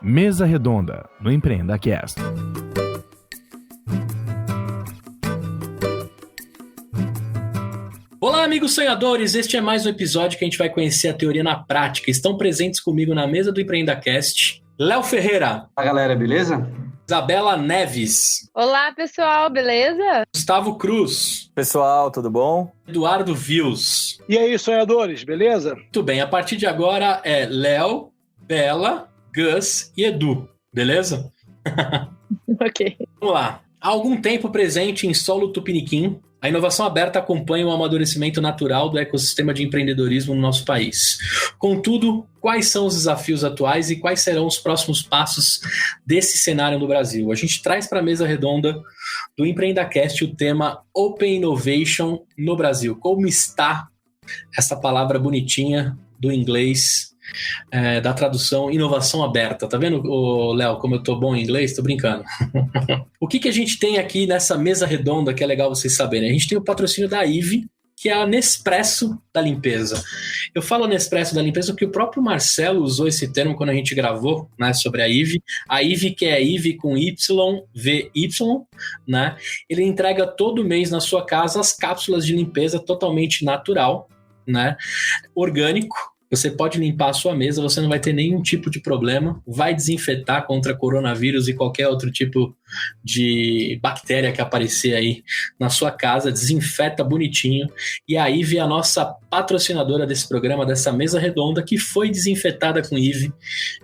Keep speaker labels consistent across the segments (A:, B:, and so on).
A: Mesa Redonda, no Empreenda Cast.
B: Olá, amigos sonhadores! Este é mais um episódio que a gente vai conhecer a teoria na prática. Estão presentes comigo na mesa do Empreenda Cast Léo Ferreira.
C: Olá, galera, beleza?
B: Isabela Neves.
D: Olá, pessoal, beleza?
B: Gustavo Cruz.
E: Pessoal, tudo bom?
B: Eduardo Vils.
F: E aí, sonhadores, beleza?
B: Muito bem, a partir de agora é Léo, Bela, Gus e Edu, beleza?
D: Ok.
B: Vamos lá. Há algum tempo presente em solo tupiniquim, a inovação aberta acompanha o amadurecimento natural do ecossistema de empreendedorismo no nosso país. Contudo, quais são os desafios atuais e quais serão os próximos passos desse cenário no Brasil? A gente traz para a mesa redonda do EmpreendaCast o tema Open Innovation no Brasil. Como está essa palavra bonitinha do inglês, da tradução inovação aberta? Tá vendo, Léo, como eu tô bom em inglês? Tô brincando. O que a gente tem aqui nessa mesa redonda que é legal vocês saberem? A gente tem o patrocínio da IVE, que é a Nespresso da limpeza. Eu falo Nespresso da limpeza porque o próprio Marcelo usou esse termo quando a gente gravou, né, sobre a IVE. A IVE, que é IVE com Y, VY, né? Ele entrega todo mês na sua casa as cápsulas de limpeza totalmente natural, né? Orgânico. Você pode limpar a sua mesa, você não vai ter nenhum tipo de problema, vai desinfetar contra coronavírus e qualquer outro tipo de bactéria que aparecer aí na sua casa, desinfeta bonitinho. E a IVE é a nossa patrocinadora desse programa, dessa mesa redonda, que foi desinfetada com IVE.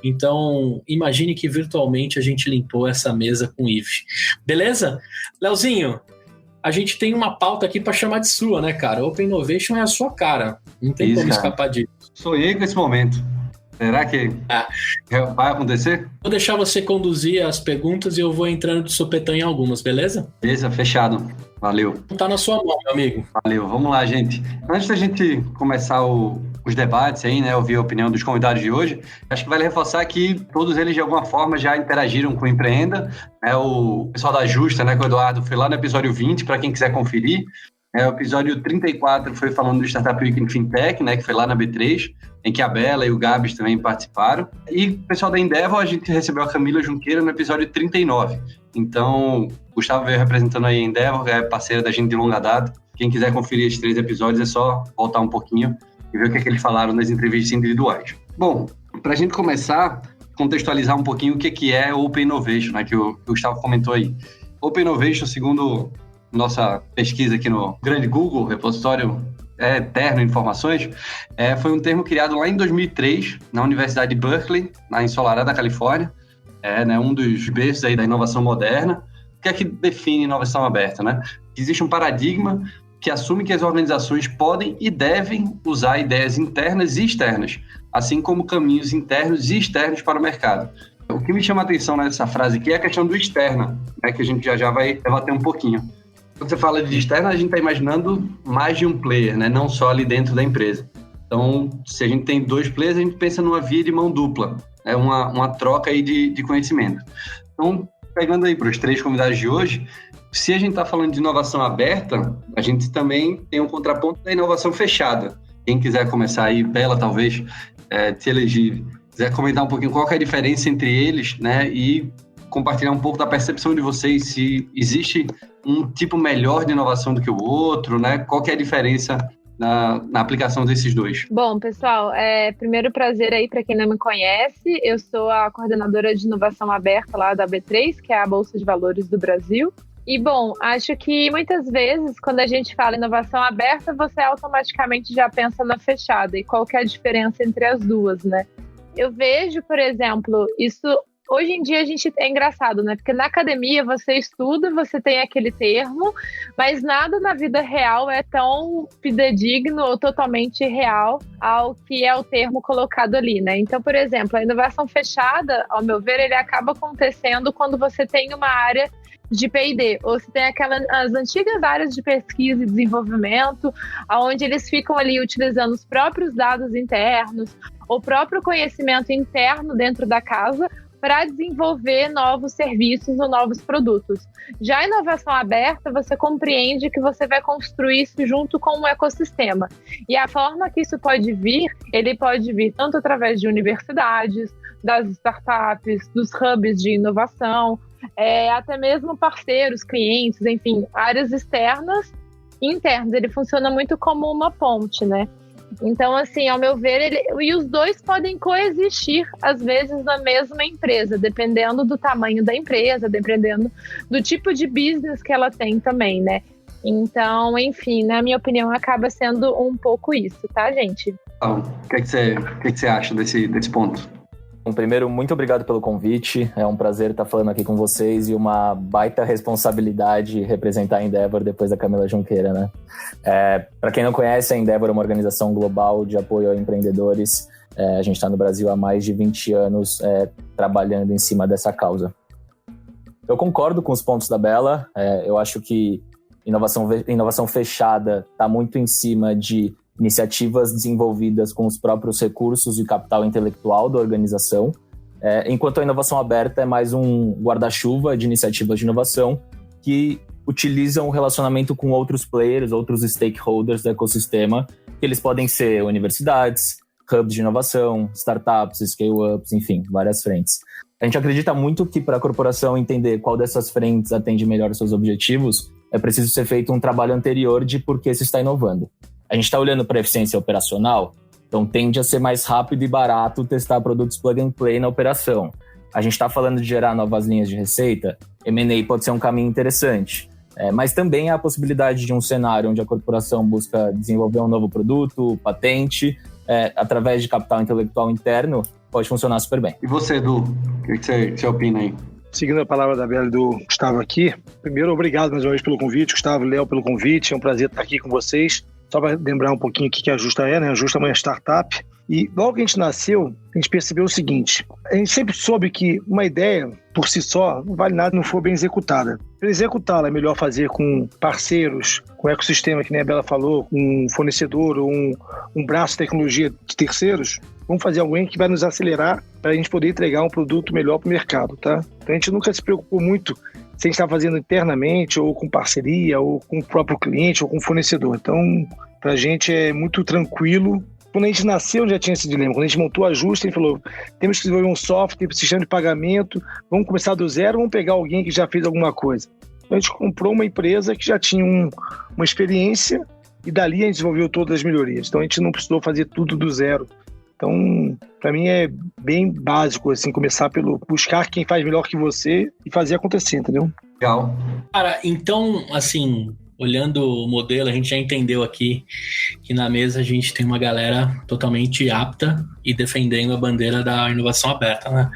B: Então, imagine que virtualmente a gente limpou essa mesa com IVE. Beleza? Leozinho, a gente tem uma pauta aqui para chamar de sua, né, cara? Open Innovation é a sua cara. Não tem como escapar disso.
C: Sonhei com esse momento. Será que vai acontecer?
B: Vou deixar você conduzir as perguntas e eu vou entrando de supetão em algumas, beleza?
C: Beleza, fechado. Valeu.
B: Tá na sua mão, meu amigo.
C: Valeu. Vamos lá, gente. Antes da gente começar os debates aí, né, ouvir a opinião dos convidados de hoje, acho que vale reforçar que todos eles, de alguma forma, já interagiram com o Empreenda. O pessoal da Justa, né, com o Eduardo, foi lá no episódio 20, para quem quiser conferir. O episódio 34 foi falando do Startup Week in Fintech, né, que foi lá na B3, em que a Bela e o Gabs também participaram. E o pessoal da Endeavor, a gente recebeu a Camila Junqueira no episódio 39. Então, o Gustavo veio representando aí a Endeavor, é parceira da gente de longa data. Quem quiser conferir esses 3 episódios, é só voltar um pouquinho e ver o que é que eles falaram nas entrevistas individuais. Bom, para a gente começar, contextualizar um pouquinho o que é Open Innovation, né, que o Gustavo comentou aí. Open Innovation, segundo nossa pesquisa aqui no grande Google, repositório eterno de informações, foi um termo criado lá em 2003, na Universidade de Berkeley, na ensolarada Califórnia, né, um dos berços aí da inovação moderna. O que é que define inovação aberta, né? Existe um paradigma que assume que as organizações podem e devem usar ideias internas e externas, assim como caminhos internos e externos para o mercado. O que me chama a atenção nessa frase aqui é a questão do externa, né, que a gente já vai debater um pouquinho. Quando você fala de externa, a gente está imaginando mais de um player, né? Não só ali dentro da empresa. Então, se a gente tem 2 players, a gente pensa numa via de mão dupla, uma troca aí de conhecimento. Então, pegando aí para os 3 convidados de hoje, se a gente está falando de inovação aberta, a gente também tem um contraponto da inovação fechada. Quem quiser começar aí, Bela, talvez, se elegir, quiser comentar um pouquinho qual que é a diferença entre eles, né? E compartilhar um pouco da percepção de vocês, se existe um tipo melhor de inovação do que o outro, né? Qual que é a diferença na aplicação desses 2?
D: Bom, pessoal, primeiro prazer aí para quem não me conhece, eu sou a coordenadora de inovação aberta lá da B3, que é a Bolsa de Valores do Brasil. E, bom, acho que muitas vezes, quando a gente fala inovação aberta, você automaticamente já pensa na fechada. E qual que é a diferença entre as duas, né? Eu vejo, por exemplo, isso... Hoje em dia a gente é engraçado, né? Porque na academia você estuda, você tem aquele termo, mas nada na vida real é tão fidedigno ou totalmente real ao que é o termo colocado ali, né? Então, por exemplo, a inovação fechada, ao meu ver, ele acaba acontecendo quando você tem uma área de P&D, ou se tem as antigas áreas de pesquisa e desenvolvimento, onde eles ficam ali utilizando os próprios dados internos, o próprio conhecimento interno dentro da casa, para desenvolver novos serviços ou novos produtos. Já a inovação aberta, você compreende que você vai construir isso junto com um ecossistema. E a forma que isso pode vir, ele pode vir tanto através de universidades, das startups, dos hubs de inovação, até mesmo parceiros, clientes, enfim, áreas externas e internas. Ele funciona muito como uma ponte, né? Então, assim, ao meu ver, e os dois podem coexistir, às vezes, na mesma empresa, dependendo do tamanho da empresa, dependendo do tipo de business que ela tem também, né? Então, enfim, na minha opinião, acaba sendo um pouco isso, tá, gente?
C: O que você acha desse ponto?
E: Primeiro, muito obrigado pelo convite. É um prazer estar falando aqui com vocês e uma baita responsabilidade representar a Endeavor depois da Camila Junqueira, né? Para quem não conhece, a Endeavor é uma organização global de apoio a empreendedores. A gente está no Brasil há mais de 20 anos trabalhando em cima dessa causa. Eu concordo com os pontos da Bela. Eu acho que inovação fechada está muito em cima de iniciativas desenvolvidas com os próprios recursos e capital intelectual da organização, enquanto a inovação aberta é mais um guarda-chuva de iniciativas de inovação que utilizam o relacionamento com outros players, outros stakeholders do ecossistema, que eles podem ser universidades, hubs de inovação, startups, scale-ups, enfim, várias frentes. A gente acredita muito que para a corporação entender qual dessas frentes atende melhor aos seus objetivos, é preciso ser feito um trabalho anterior de por que se está inovando. A gente está olhando para a eficiência operacional, então tende a ser mais rápido e barato testar produtos plug and play na operação. A gente está falando de gerar novas linhas de receita, M&A pode ser um caminho interessante, mas também há a possibilidade de um cenário onde a corporação busca desenvolver um novo produto, patente, através de capital intelectual interno, pode funcionar super bem.
C: E você, Edu, o que você opina aí?
F: Seguindo a palavra da Bela e do Gustavo aqui, primeiro, obrigado mais uma vez pelo convite, Gustavo e Léo pelo convite, é um prazer estar aqui com vocês. Só para lembrar um pouquinho o que a Justa né? A Justa é uma startup. E logo que a gente nasceu, a gente percebeu o seguinte. A gente sempre soube que uma ideia, por si só, não vale nada se não for bem executada. Para executá-la, é melhor fazer com parceiros, com ecossistema, que nem a Bela falou, com um fornecedor ou um braço de tecnologia de terceiros. Vamos fazer alguém que vai nos acelerar para a gente poder entregar um produto melhor para o mercado, tá? Então a gente nunca se preocupou muito se a gente está fazendo internamente, ou com parceria, ou com o próprio cliente, ou com o fornecedor. Então, para a gente é muito tranquilo. Quando a gente nasceu, já tinha esse dilema. Quando a gente montou a Justa, a gente falou, temos que desenvolver um software, sistema de pagamento, vamos começar do zero, vamos pegar alguém que já fez alguma coisa. Então, a gente comprou uma empresa que já tinha uma experiência e dali a gente desenvolveu todas as melhorias. Então, a gente não precisou fazer tudo do zero. Então, para mim é bem básico, assim, começar pelo buscar quem faz melhor que você e fazer acontecer, entendeu?
C: Legal.
B: Cara, então, assim, olhando o modelo, a gente já entendeu aqui que na mesa a gente tem uma galera totalmente apta e defendendo a bandeira da inovação aberta, né?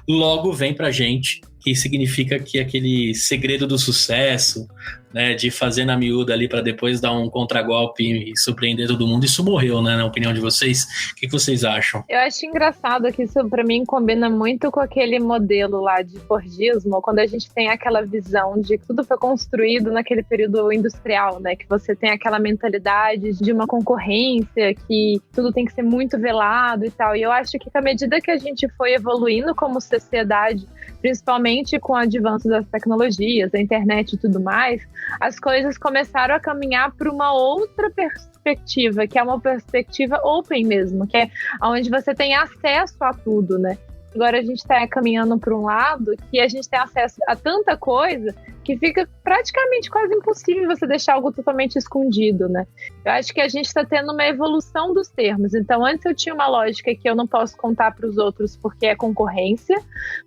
B: Logo vem pra gente, que significa que aquele segredo do sucesso, né, de fazer na miúda ali para depois dar um contragolpe e surpreender todo mundo, isso morreu, né, na opinião de vocês? O que vocês acham?
D: Eu acho engraçado que isso para mim combina muito com aquele modelo lá de Fordismo, quando a gente tem aquela visão de que tudo foi construído naquele período industrial, né, que você tem aquela mentalidade de uma concorrência, que tudo tem que ser muito velado e tal, e eu acho que à medida que a gente foi evoluindo como sociedade, principalmente com o advance das tecnologias, da internet e tudo mais, as coisas começaram a caminhar para uma outra perspectiva, que é uma perspectiva open mesmo, que é onde você tem acesso a tudo, né? Agora a gente está caminhando para um lado que a gente tem acesso a tanta coisa que fica praticamente quase impossível você deixar algo totalmente escondido, né? Eu acho que a gente está tendo uma evolução dos termos. Então, antes eu tinha uma lógica que eu não posso contar para os outros porque é concorrência,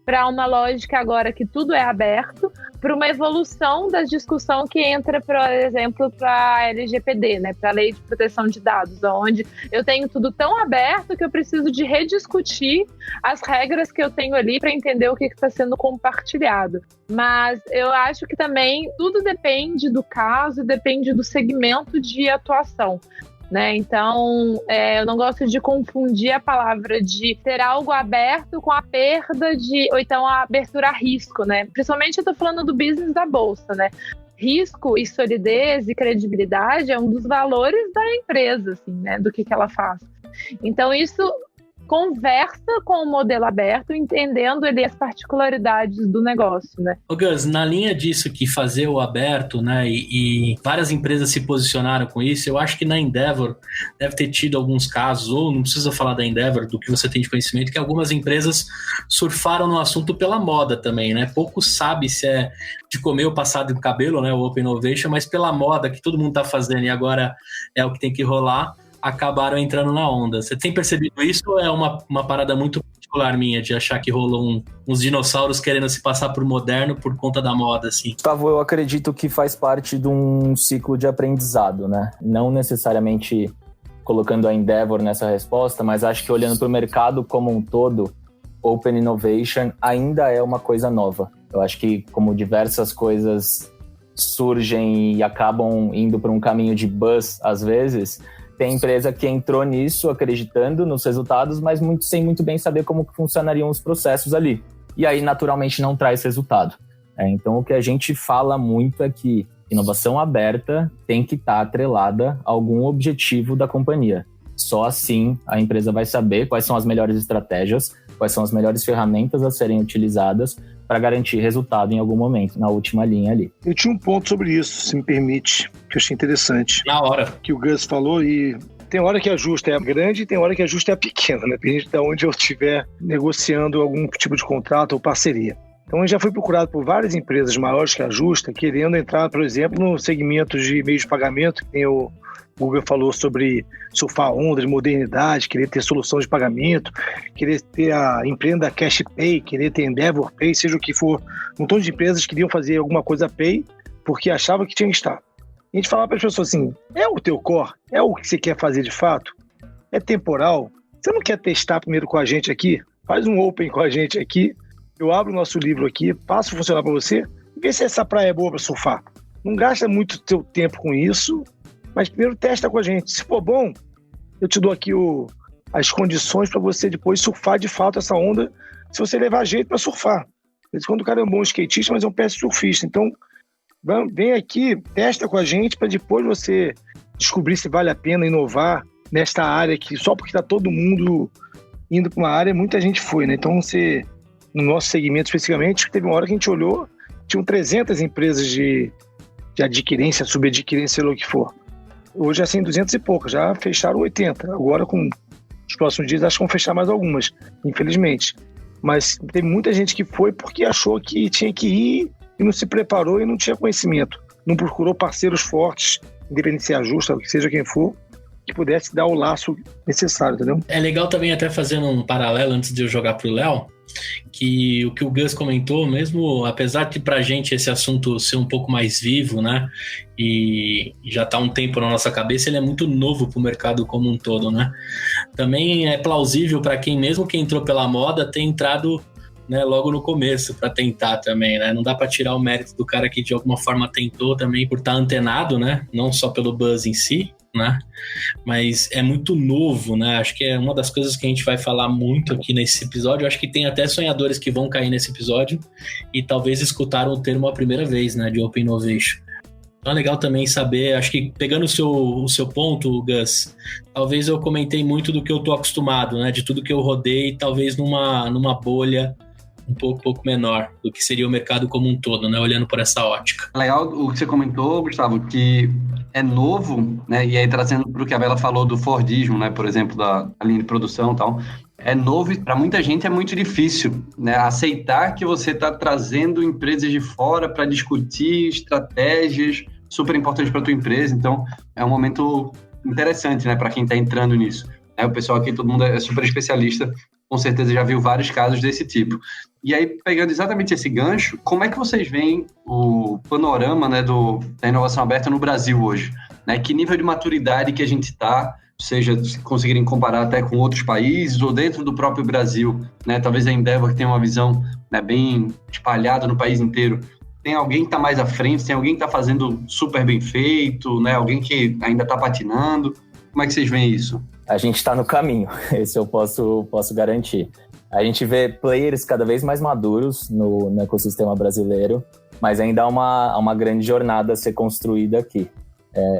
D: para uma lógica agora que tudo é aberto, para uma evolução da discussão que entra, por exemplo, para a LGPD, né? Para a Lei de Proteção de Dados, onde eu tenho tudo tão aberto que eu preciso de rediscutir as regras que eu tenho ali para entender o que está sendo compartilhado. Mas eu acho que também tudo depende do caso, depende do segmento de atuação, né? Então, eu não gosto de confundir a palavra de ter algo aberto com a perda de, ou então a abertura a risco, né? Principalmente eu tô falando do business da bolsa, né? Risco e solidez e credibilidade é um dos valores da empresa, assim, né? Do que ela faz. Então, isso conversa com o modelo aberto, entendendo ali as particularidades do negócio, né?
B: Ô Gus, na linha disso que fazer o aberto, né, e várias empresas se posicionaram com isso, eu acho que na Endeavor deve ter tido alguns casos, ou não precisa falar da Endeavor, do que você tem de conhecimento, que algumas empresas surfaram no assunto pela moda também, né? Pouco sabe se é de comer o passado do cabelo, né, o Open Innovation, mas pela moda que todo mundo tá fazendo e agora é o que tem que rolar, acabaram entrando na onda. Você tem percebido isso ou é uma parada muito particular minha de achar que rolou uns dinossauros querendo se passar por moderno por conta da moda, assim?
E: Gustavo, eu acredito que faz parte de um ciclo de aprendizado, né? Não necessariamente colocando a Endeavor nessa resposta, mas acho que olhando para o mercado como um todo, Open Innovation ainda é uma coisa nova. Eu acho que como diversas coisas surgem e acabam indo para um caminho de buzz, às vezes, tem empresa que entrou nisso acreditando nos resultados, mas sem muito bem saber como que funcionariam os processos ali. E aí, naturalmente, não traz resultado. Então, o que a gente fala muito é que inovação aberta tem que estar atrelada a algum objetivo da companhia. Só assim a empresa vai saber quais são as melhores estratégias, quais são as melhores ferramentas a serem utilizadas para garantir resultado em algum momento, na última linha ali.
F: Eu tinha um ponto sobre isso, se me permite, que eu achei interessante.
B: Na hora.
F: Que o Gus falou, e tem hora que a justa é a grande e tem hora que a justa é a pequena, né? Depende de onde eu estiver negociando algum tipo de contrato ou parceria. Então, a gente já foi procurado por várias empresas maiores que a Justa, querendo entrar, por exemplo, no segmento de meios de pagamento, que tem o Google falou sobre surfar onda de modernidade, querer ter solução de pagamento, querer ter a empresa Cash Pay, querer ter Endeavor Pay, seja o que for. Um montão de empresas queriam fazer alguma coisa Pay porque achavam que tinha que estar. A gente falava para as pessoas assim, é o teu core? É o que você quer fazer de fato? É temporal? Você não quer testar primeiro com a gente aqui? Faz um Open com a gente aqui. Eu abro o nosso livro aqui, passo a funcionar para você e vê se essa praia é boa para surfar. Não gasta muito teu tempo com isso, mas primeiro testa com a gente. Se for bom, eu te dou aqui as condições para você depois surfar de fato essa onda, se você levar jeito para surfar. Quando o cara é um bom skatista, mas é um péssimo surfista. Então, vem aqui, testa com a gente para depois você descobrir se vale a pena inovar nesta área que só porque está todo mundo indo para uma área, muita gente foi, né? Então, no nosso segmento especificamente, teve uma hora que a gente olhou, tinham 300 empresas de adquirência, subadquirência, sei lá o que for. Hoje já tem 200 e poucas, já fecharam 80. Agora, com os próximos dias, acho que vão fechar mais algumas, infelizmente. Mas tem muita gente que foi porque achou que tinha que ir e não se preparou e não tinha conhecimento. Não procurou parceiros fortes, independente se ajusta, seja quem for, que pudesse dar o laço necessário, entendeu?
B: É legal também, até fazendo um paralelo antes de eu jogar pro Léo, que o Gus comentou, mesmo apesar de pra gente esse assunto ser um pouco mais vivo, né, e já tá um tempo na nossa cabeça, ele é muito novo pro mercado como um todo, né. Também é plausível para quem, mesmo que entrou pela moda, ter entrado, né, logo no começo para tentar também, né, não dá para tirar o mérito do cara que de alguma forma tentou também por estar antenado, né, não só pelo buzz em si, né? Mas é muito novo, né? Acho que é uma das coisas que a gente vai falar muito aqui nesse episódio. Acho que tem até sonhadores que vão cair nesse episódio e talvez escutaram o termo a primeira vez, né? De Open Innovation. Então é legal também saber, acho que pegando o seu ponto, Gus, talvez eu comentei muito do que eu tô acostumado, né? De tudo que eu rodei, talvez numa bolha um pouco menor do que seria o mercado como um todo, né? Olhando por essa ótica.
C: Legal o que você comentou, Gustavo, que é novo, né? E aí trazendo para o que a Bela falou do Fordismo, né? Por exemplo, da linha de produção e tal. É novo e para muita gente é muito difícil, né? Aceitar que você está trazendo empresas de fora para discutir estratégias super importantes para a tua empresa. Então, é um momento interessante, né? Para quem está entrando nisso. O pessoal aqui, todo mundo é super especialista, com certeza já viu vários casos desse tipo. E aí, pegando exatamente esse gancho, como é que vocês veem o panorama, né, da inovação aberta no Brasil hoje? Né? Que nível de maturidade que a gente está, seja se conseguirem comparar até com outros países ou dentro do próprio Brasil, né? Talvez a Endeavor tenha uma visão, né, bem espalhada no país inteiro. Tem alguém que está mais à frente, tem alguém que está fazendo super bem feito, né? Alguém que ainda está patinando. Como é que vocês veem isso?
E: A gente está no caminho, esse eu posso garantir. A gente vê players cada vez mais maduros no ecossistema brasileiro, mas ainda há uma grande jornada a ser construída aqui.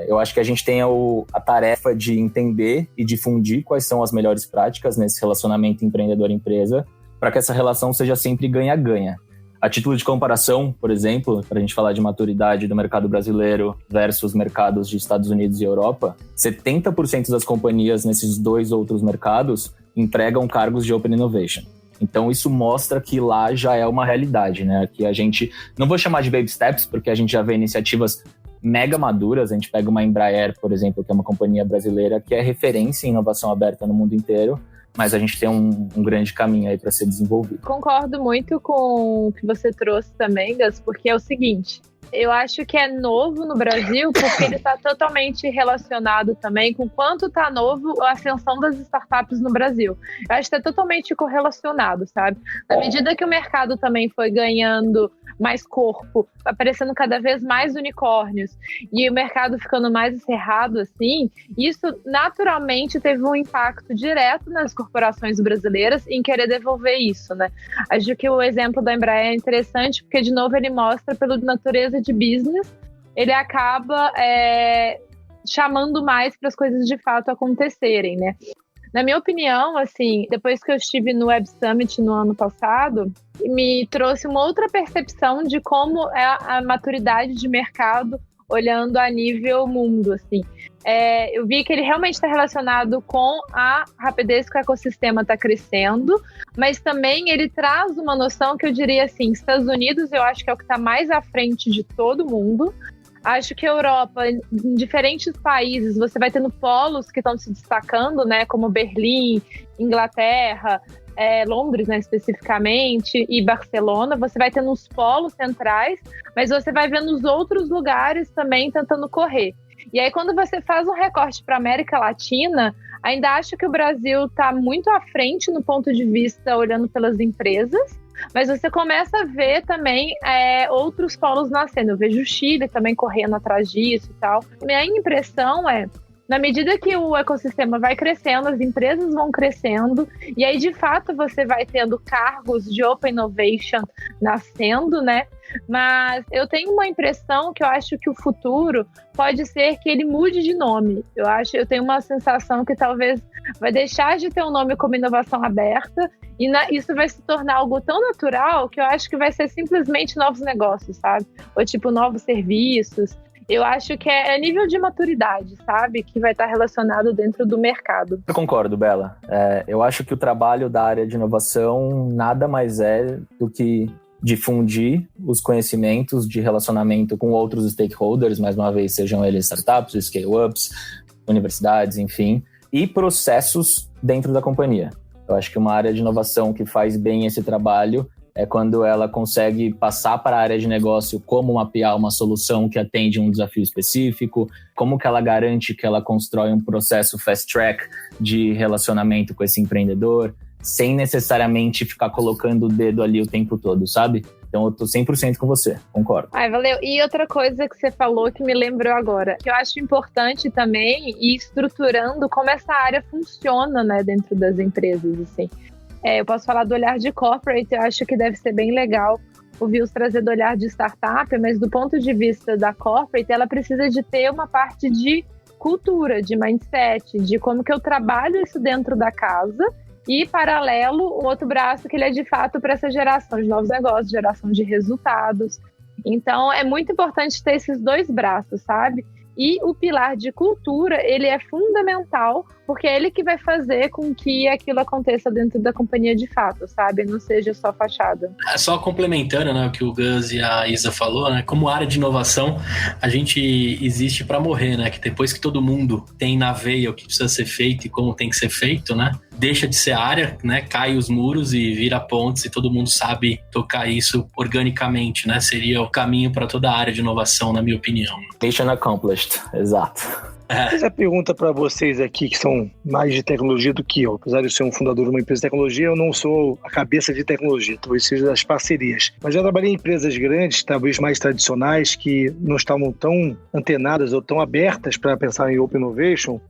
E: Eu acho que a gente tem a tarefa de entender e difundir quais são as melhores práticas nesse relacionamento empreendedor-empresa, para que essa relação seja sempre ganha-ganha. A título de comparação, por exemplo, para a gente falar de maturidade do mercado brasileiro versus mercados de Estados Unidos e Europa, 70% das companhias nesses dois outros mercados empregam cargos de Open Innovation. Então isso mostra que lá já é uma realidade, né? Que a gente, não vou chamar de baby steps, porque a gente já vê iniciativas mega maduras. A gente pega uma Embraer, por exemplo, que é uma companhia brasileira que é referência em inovação aberta no mundo inteiro, mas a gente tem um grande caminho aí para ser desenvolvido.
D: Concordo muito com o que você trouxe também, Gus, porque é o seguinte, eu acho que é novo no Brasil porque ele está totalmente relacionado também com quanto está novo a ascensão das startups no Brasil. Eu acho que está totalmente correlacionado, sabe? Na medida que o mercado também foi ganhando mais corpo, aparecendo cada vez mais unicórnios e o mercado ficando mais encerrado assim, isso naturalmente teve um impacto direto nas corporações brasileiras em querer devolver isso, né? Acho que o exemplo da Embraer é interessante porque, de novo, ele mostra pela natureza de business, ele acaba chamando mais para as coisas de fato acontecerem, né? Na minha opinião, assim, depois que eu estive no Web Summit no ano passado, me trouxe uma outra percepção de como é a maturidade de mercado olhando a nível mundo, assim. Eu vi que ele realmente está relacionado com a rapidez que o ecossistema está crescendo, mas também ele traz uma noção que eu diria assim, Estados Unidos eu acho que é o que está mais à frente de todo mundo. Acho que a Europa, em diferentes países, você vai tendo polos que estão se destacando, né, como Berlim, Inglaterra, Londres, né, especificamente, e Barcelona. Você vai tendo os polos centrais, mas você vai vendo os outros lugares também tentando correr. E aí, quando você faz um recorte para a América Latina, ainda acho que o Brasil está muito à frente no ponto de vista olhando pelas empresas, mas você começa a ver também outros polos nascendo. Eu vejo o Chile também correndo atrás disso e tal. Minha impressão na medida que o ecossistema vai crescendo, as empresas vão crescendo, e aí, de fato, você vai tendo cargos de Open Innovation nascendo, né? Mas eu tenho uma impressão que eu acho que o futuro pode ser que ele mude de nome. Eu tenho uma sensação que talvez vai deixar de ter um nome como inovação aberta e isso vai se tornar algo tão natural que eu acho que vai ser simplesmente novos negócios, sabe? Ou tipo novos serviços. Eu acho que é nível de maturidade, sabe? Que vai estar relacionado dentro do mercado.
E: Eu concordo, Bela. Eu acho que o trabalho da área de inovação nada mais é do que difundir os conhecimentos de relacionamento com outros stakeholders, mais uma vez, sejam eles startups, scale-ups, universidades, enfim, e processos dentro da companhia. Eu acho que uma área de inovação que faz bem esse trabalho é quando ela consegue passar para a área de negócio como mapear uma solução que atende um desafio específico, como que ela garante que ela constrói um processo fast track de relacionamento com esse empreendedor, sem necessariamente ficar colocando o dedo ali o tempo todo, sabe? Então eu tô 100% com você, concordo.
D: Valeu. E outra coisa que você falou que me lembrou agora, que eu acho importante também ir estruturando como essa área funciona, né, dentro das empresas, assim. Eu posso falar do olhar de corporate, eu acho que deve ser bem legal ouvir os trazer do olhar de startup, mas do ponto de vista da corporate, ela precisa de ter uma parte de cultura, de mindset, de como que eu trabalho isso dentro da casa e, paralelo, o outro braço que ele é de fato para essa geração de novos negócios, geração de resultados. Então, é muito importante ter esses dois braços, sabe? E o pilar de cultura, ele é fundamental, porque é ele que vai fazer com que aquilo aconteça dentro da companhia de fato, sabe? Não seja só fachada.
B: Só complementando, né, o que o Gus e a Isa falou, né? Como área de inovação, a gente existe para morrer, né? Que depois que todo mundo tem na veia o que precisa ser feito e como tem que ser feito, né? Deixa de ser área, né? Cai os muros e vira pontes e todo mundo sabe tocar isso organicamente, né? Seria o caminho para toda a área de inovação, na minha opinião.
E: Mission accomplished, exato.
F: Fiz a pergunta para vocês aqui, que são mais de tecnologia do que eu. Apesar de eu ser um fundador de uma empresa de tecnologia, eu não sou a cabeça de tecnologia, talvez seja das parcerias. Mas já trabalhei em empresas grandes, talvez mais tradicionais, que não estavam tão antenadas ou tão abertas para pensar em Open Innovation.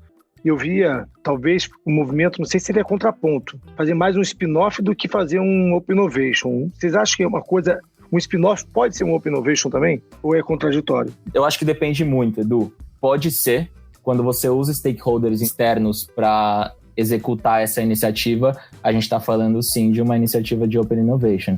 F: E eu via, talvez, um movimento, não sei se seria contraponto, fazer mais um spin-off do que fazer um Open Innovation. Vocês acham que é uma coisa... Um spin-off pode ser um Open Innovation também? Ou é contraditório?
E: Eu acho que depende muito, Edu. pode ser, quando você usa stakeholders externos para executar essa iniciativa, a gente está falando sim de uma iniciativa de Open Innovation.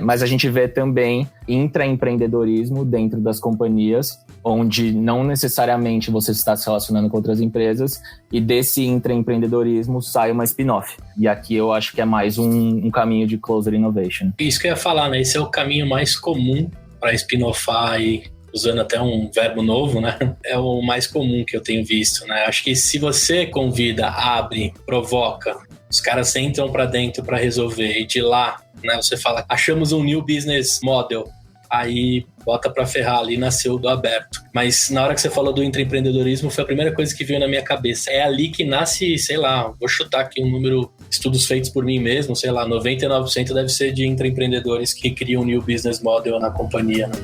E: Mas a gente vê também intraempreendedorismo dentro das companhias, onde não necessariamente você está se relacionando com outras empresas, e desse intraempreendedorismo sai uma spin-off. E aqui eu acho que é mais um caminho de closer innovation.
B: Isso que eu ia falar, né? Esse é o caminho mais comum para spin-offar e usando até um verbo novo, né? É o mais comum que eu tenho visto, né? Acho que se você convida, abre, provoca, os caras entram para dentro para resolver e de lá, né? Você fala, achamos um new business model, aí bota para ferrar ali, nasceu do aberto. Mas na hora que você falou do intraempreendedorismo, foi a primeira coisa que veio na minha cabeça. É ali que nasce, sei lá, vou chutar aqui um número, estudos feitos por mim mesmo, sei lá, 99% deve ser de intraempreendedores que criam um new business model na companhia, né?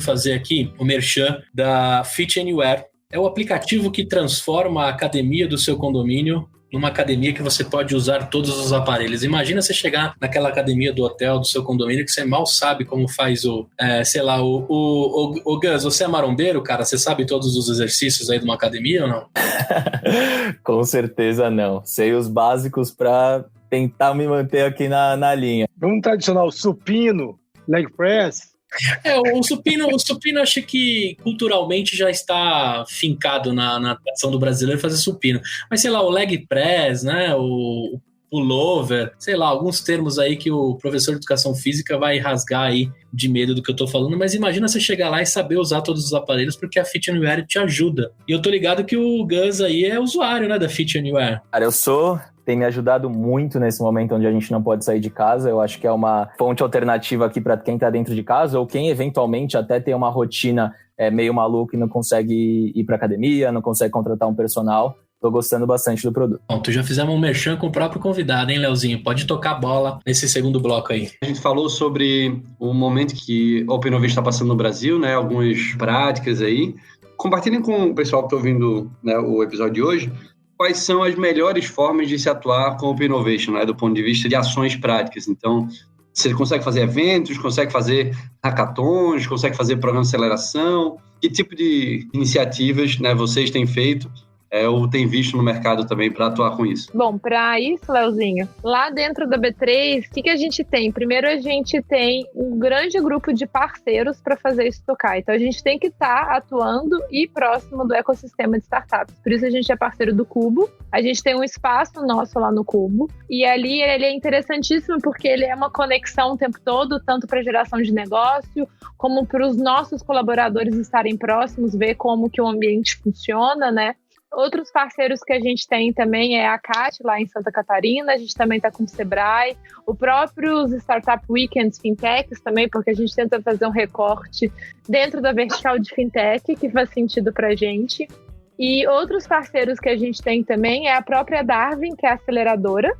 B: Fazer aqui o merchan da Fit Anywhere. É o aplicativo que transforma a academia do seu condomínio numa academia que você pode usar todos os aparelhos. Imagina você chegar naquela academia do hotel, do seu condomínio, que você mal sabe como faz o Gus, você é marombeiro, cara? Você sabe todos os exercícios aí de uma academia ou não?
E: Com certeza não. Sei os básicos para tentar me manter aqui na linha.
F: Vamos tradicional supino, leg press.
B: O supino acho que culturalmente já está fincado na tradição do brasileiro fazer supino. Mas sei lá, o leg press, né, o pullover, sei lá, alguns termos aí que o professor de educação física vai rasgar aí de medo do que eu tô falando, mas imagina você chegar lá e saber usar todos os aparelhos, porque a Fit Anywhere te ajuda. E eu tô ligado que o Gus aí é usuário, né, da Fit Anywhere.
E: Cara, tem me ajudado muito nesse momento onde a gente não pode sair de casa. Eu acho que é uma fonte alternativa aqui para quem está dentro de casa ou quem eventualmente até tem uma rotina meio maluca e não consegue ir para academia, não consegue contratar um personal. Tô gostando bastante do produto.
B: Bom, tu já fizemos um merchan com o próprio convidado, hein, Leozinho? Pode tocar a bola nesse segundo bloco aí.
C: A gente falou sobre o momento que a Open Innovation está passando no Brasil, né? Algumas práticas aí. Compartilhem com o pessoal que está ouvindo, né, o episódio de hoje. Quais são as melhores formas de se atuar com Open Innovation, né, do ponto de vista de ações práticas. Então, você consegue fazer eventos, consegue fazer hackathons, consegue fazer programa de aceleração. Que tipo de iniciativas, né, vocês têm feito ou têm visto no mercado também para atuar com isso?
D: Bom, para isso, Leozinho, lá dentro da B3, o que a gente tem? Primeiro, a gente tem um grande grupo de parceiros para fazer isso tocar. Então, a gente tem que estar atuando e próximo do ecossistema de startups. Por isso, a gente é parceiro do Cubo. A gente tem um espaço nosso lá no Cubo. E ali, ele é interessantíssimo porque ele é uma conexão o tempo todo, tanto para geração de negócio, como para os nossos colaboradores estarem próximos, ver como que o ambiente funciona, né? Outros parceiros que a gente tem também é a CAT, lá em Santa Catarina, a gente também está com o Sebrae, o próprio Startup Weekends Fintechs também, porque a gente tenta fazer um recorte dentro da vertical de Fintech, que faz sentido para a gente. E outros parceiros que a gente tem também é a própria Darwin, que é a aceleradora,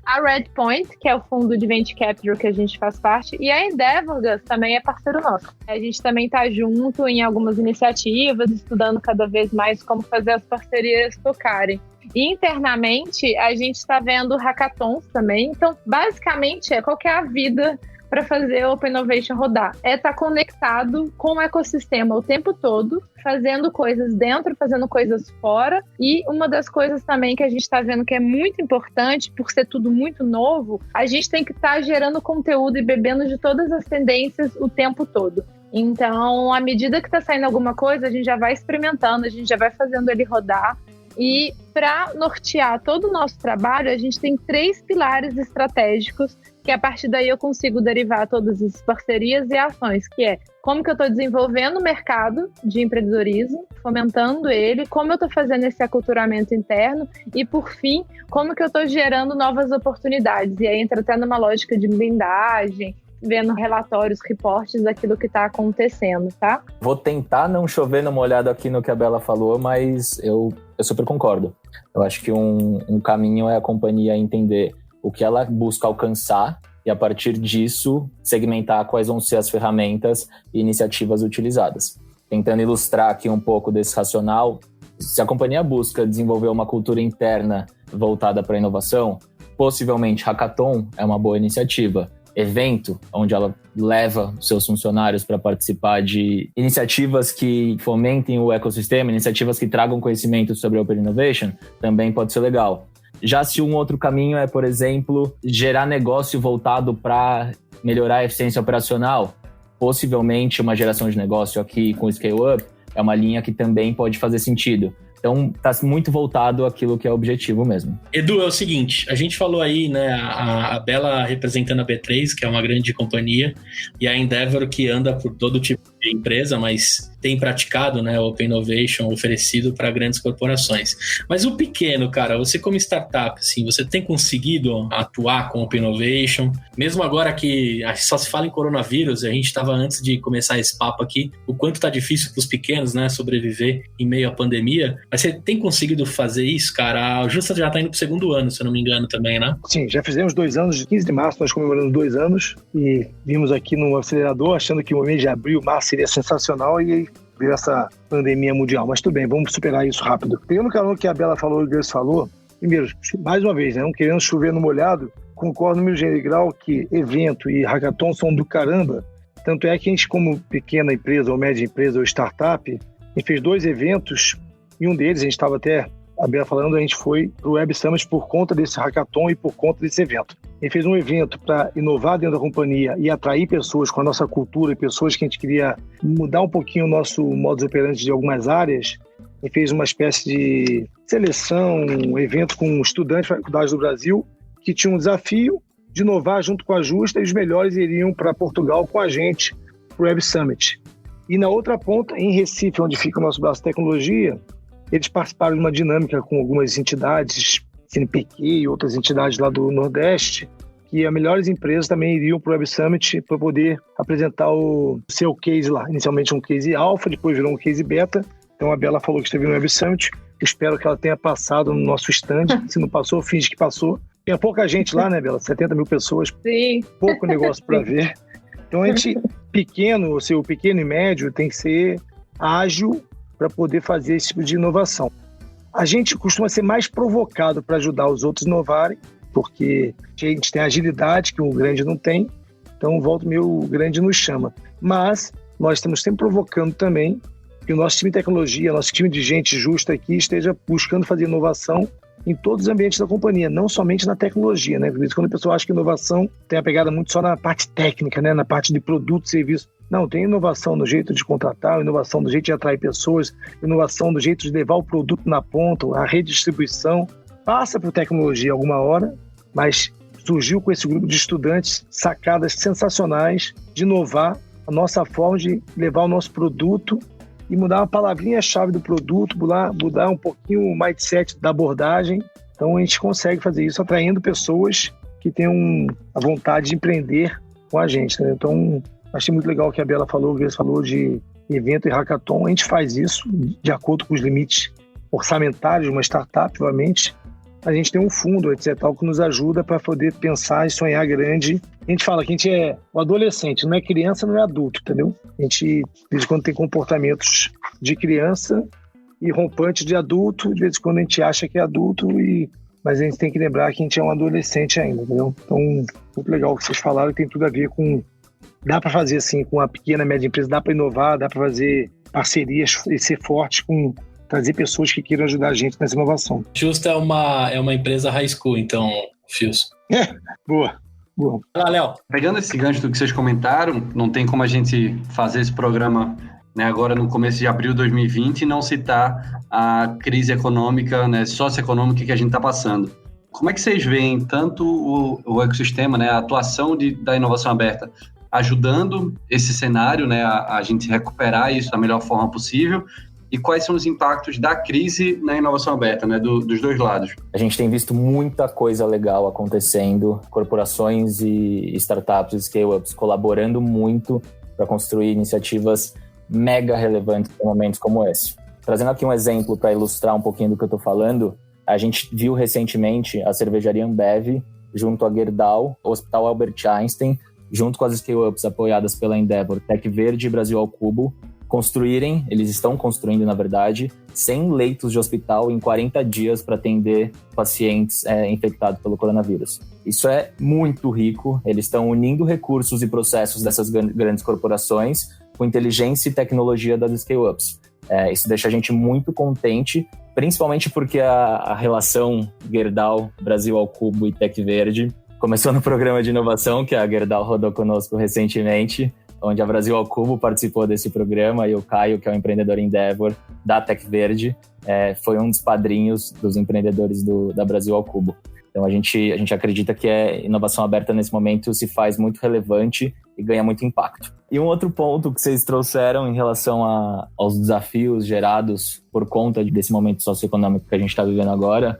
D: a Redpoint, que é o fundo de Venture Capital que a gente faz parte, e a Endeavor também é parceiro nosso. A gente também está junto em algumas iniciativas, estudando cada vez mais como fazer as parcerias tocarem. E internamente, a gente está vendo hackathons também. Então, basicamente, qual que é a vida para fazer a Open Innovation rodar? É estar conectado com o ecossistema o tempo todo, fazendo coisas dentro, fazendo coisas fora. E uma das coisas também que a gente está vendo que é muito importante, por ser tudo muito novo, a gente tem que estar gerando conteúdo e bebendo de todas as tendências o tempo todo. Então, à medida que está saindo alguma coisa, a gente já vai experimentando, a gente já vai fazendo ele rodar. E para nortear todo o nosso trabalho, a gente tem 3 pilares estratégicos que a partir daí eu consigo derivar todas as parcerias e ações, que é como que eu estou desenvolvendo o mercado de empreendedorismo, fomentando ele, como eu estou fazendo esse aculturamento interno e, por fim, como que eu estou gerando novas oportunidades. E aí entra até numa lógica de blindagem, vendo relatórios, reportes daquilo que está acontecendo, tá?
E: Vou tentar não chover numa olhada aqui no que a Bela falou, mas eu super concordo. Eu acho que um caminho é a companhia entender o que ela busca alcançar e, a partir disso, segmentar quais vão ser as ferramentas e iniciativas utilizadas. Tentando ilustrar aqui um pouco desse racional, se a companhia busca desenvolver uma cultura interna voltada para a inovação, Possivelmente, hackathon é uma boa iniciativa. Evento, onde ela leva seus funcionários para participar de iniciativas que fomentem o ecossistema, iniciativas que tragam conhecimento sobre Open Innovation, também pode ser legal. Já se um outro caminho é, por exemplo, gerar negócio voltado para melhorar a eficiência operacional, possivelmente uma geração de negócio aqui com Scale Up é uma linha que também pode fazer sentido. Então, está muito voltado àquilo que é o objetivo mesmo.
B: Edu, é o seguinte, a gente falou aí, né, a Bela representando a B3, que é uma grande companhia, e a Endeavor, que anda por todo tipo de empresa, mas tem praticado, né, o Open Innovation oferecido para grandes corporações. Mas o pequeno, cara, você como startup, assim, você tem conseguido atuar com Open Innovation? Mesmo agora que só se fala em coronavírus, a gente estava antes de começar esse papo aqui, o quanto tá difícil para os pequenos, né, sobreviver em meio à pandemia. Mas você tem conseguido fazer isso, cara? A Justa já tá indo pro 2º ano, se eu não me engano também, né?
F: Sim, já fizemos 2 anos, de 15 de março nós comemoramos 2 anos e vimos aqui no acelerador achando que o mês de abril, março seria sensacional e veio essa pandemia mundial. Mas tudo bem, vamos superar isso rápido. Pegando o calor que a Bela falou e o Gus falou, primeiro, mais uma vez, né, não querendo chover no molhado, concordo no meu grau que evento e hackathon são do caramba. Tanto é que a gente, como pequena empresa ou média empresa ou startup, a gente fez 2 eventos e um deles, a gente estava até, a Bela falando, a gente foi para o Web Summit por conta desse hackathon e por conta desse evento. A gente fez um evento para inovar dentro da companhia e atrair pessoas com a nossa cultura e pessoas que a gente queria mudar um pouquinho o nosso modus operandi de algumas áreas. A gente fez uma espécie de seleção, um evento com estudantes da faculdade do Brasil que tinha um desafio de inovar junto com a Justa e os melhores iriam para Portugal com a gente para o Web Summit. E na outra ponta, em Recife, onde fica o nosso braço de tecnologia, eles participaram de uma dinâmica com algumas entidades, CNPq e outras entidades lá do Nordeste, que as melhores empresas também iriam para o Web Summit para poder apresentar o seu case lá. Inicialmente um case alpha, depois virou um case beta. Então a Bela falou que esteve no Web Summit. Espero que ela tenha passado no nosso stand. Se não passou, finge que passou. Tinha pouca gente lá, né, Bela? 70 mil pessoas.
D: Sim.
F: Pouco negócio para ver. Então a gente, pequeno, ou seja, o pequeno e médio tem que ser ágil para poder fazer esse tipo de inovação. A gente costuma ser mais provocado para ajudar os outros a inovarem, porque a gente tem agilidade que o grande não tem, então volta o grande nos chama. Mas nós estamos sempre provocando também que o nosso time de tecnologia, nosso time de gente justa aqui esteja buscando fazer inovação em todos os ambientes da companhia, não somente na tecnologia, né? Por isso, quando a pessoa acha que inovação tem a pegada muito só na parte técnica, né? Na parte de produto e serviço. Não, tem inovação no jeito de contratar, inovação do jeito de atrair pessoas, inovação do jeito de levar o produto na ponta, a rede de distribuição. Passa por tecnologia alguma hora, mas surgiu com esse grupo de estudantes sacadas sensacionais de inovar a nossa forma de levar o nosso produto e mudar uma palavrinha-chave do produto, mudar um pouquinho o mindset da abordagem. Então a gente consegue fazer isso atraindo pessoas que tenham a vontade de empreender com a gente, né? Então achei muito legal o que a Bela falou, o Gres falou de evento e hackathon. A gente faz isso de acordo com os limites orçamentários de uma startup, obviamente. A gente tem um fundo, etc., que nos ajuda para poder pensar e sonhar grande. A gente fala que a gente é o adolescente, não é criança, não é adulto, entendeu? A gente, de vez em quando, tem comportamentos de criança e rompantes de adulto. De vez em quando a gente acha que é adulto, mas a gente tem que lembrar que a gente é um adolescente ainda, entendeu? Então, muito legal o que vocês falaram, tem tudo a ver com... Dá para fazer assim com a pequena e média empresa, dá para inovar, dá para fazer parcerias e ser forte com trazer pessoas que queiram ajudar a gente nessa inovação.
B: Justa é uma empresa high school, então, Fios.
F: Boa.
B: Vai lá, Léo.
C: Pegando esse gancho do que vocês comentaram, não tem como a gente fazer esse programa, né, agora no começo de abril de 2020 e não citar a crise econômica, né, socioeconômica que a gente está passando. Como é que vocês veem tanto o ecossistema, né, a atuação da inovação aberta, ajudando esse cenário, né, a gente recuperar isso da melhor forma possível, e quais são os impactos da crise na inovação aberta, né, dos dois lados?
E: A gente tem visto muita coisa legal acontecendo, corporações e startups, scale-ups colaborando muito para construir iniciativas mega relevantes em momentos como esse. Trazendo aqui um exemplo para ilustrar um pouquinho do que eu estou falando, a gente viu recentemente a cervejaria Ambev junto à Gerdau, o Hospital Albert Einstein, junto com as scale-ups apoiadas pela Endeavor, Tech Verde e Brasil ao Cubo, eles estão construindo, na verdade, 100 leitos de hospital em 40 dias para atender pacientes infectados pelo coronavírus. Isso é muito rico, eles estão unindo recursos e processos dessas grandes corporações com inteligência e tecnologia das scale-ups. Isso deixa a gente muito contente, principalmente porque a relação Gerdau, Brasil ao Cubo e Tec Verde começou no programa de inovação, que a Gerdau rodou conosco recentemente, onde a Brasil ao Cubo participou desse programa, e o Caio, que é o empreendedor Endeavor da Tec Verde, foi um dos padrinhos dos empreendedores da Brasil ao Cubo. Então a gente acredita que a inovação aberta nesse momento se faz muito relevante e ganha muito impacto. E um outro ponto que vocês trouxeram em relação aos desafios gerados por conta desse momento socioeconômico que a gente está vivendo agora,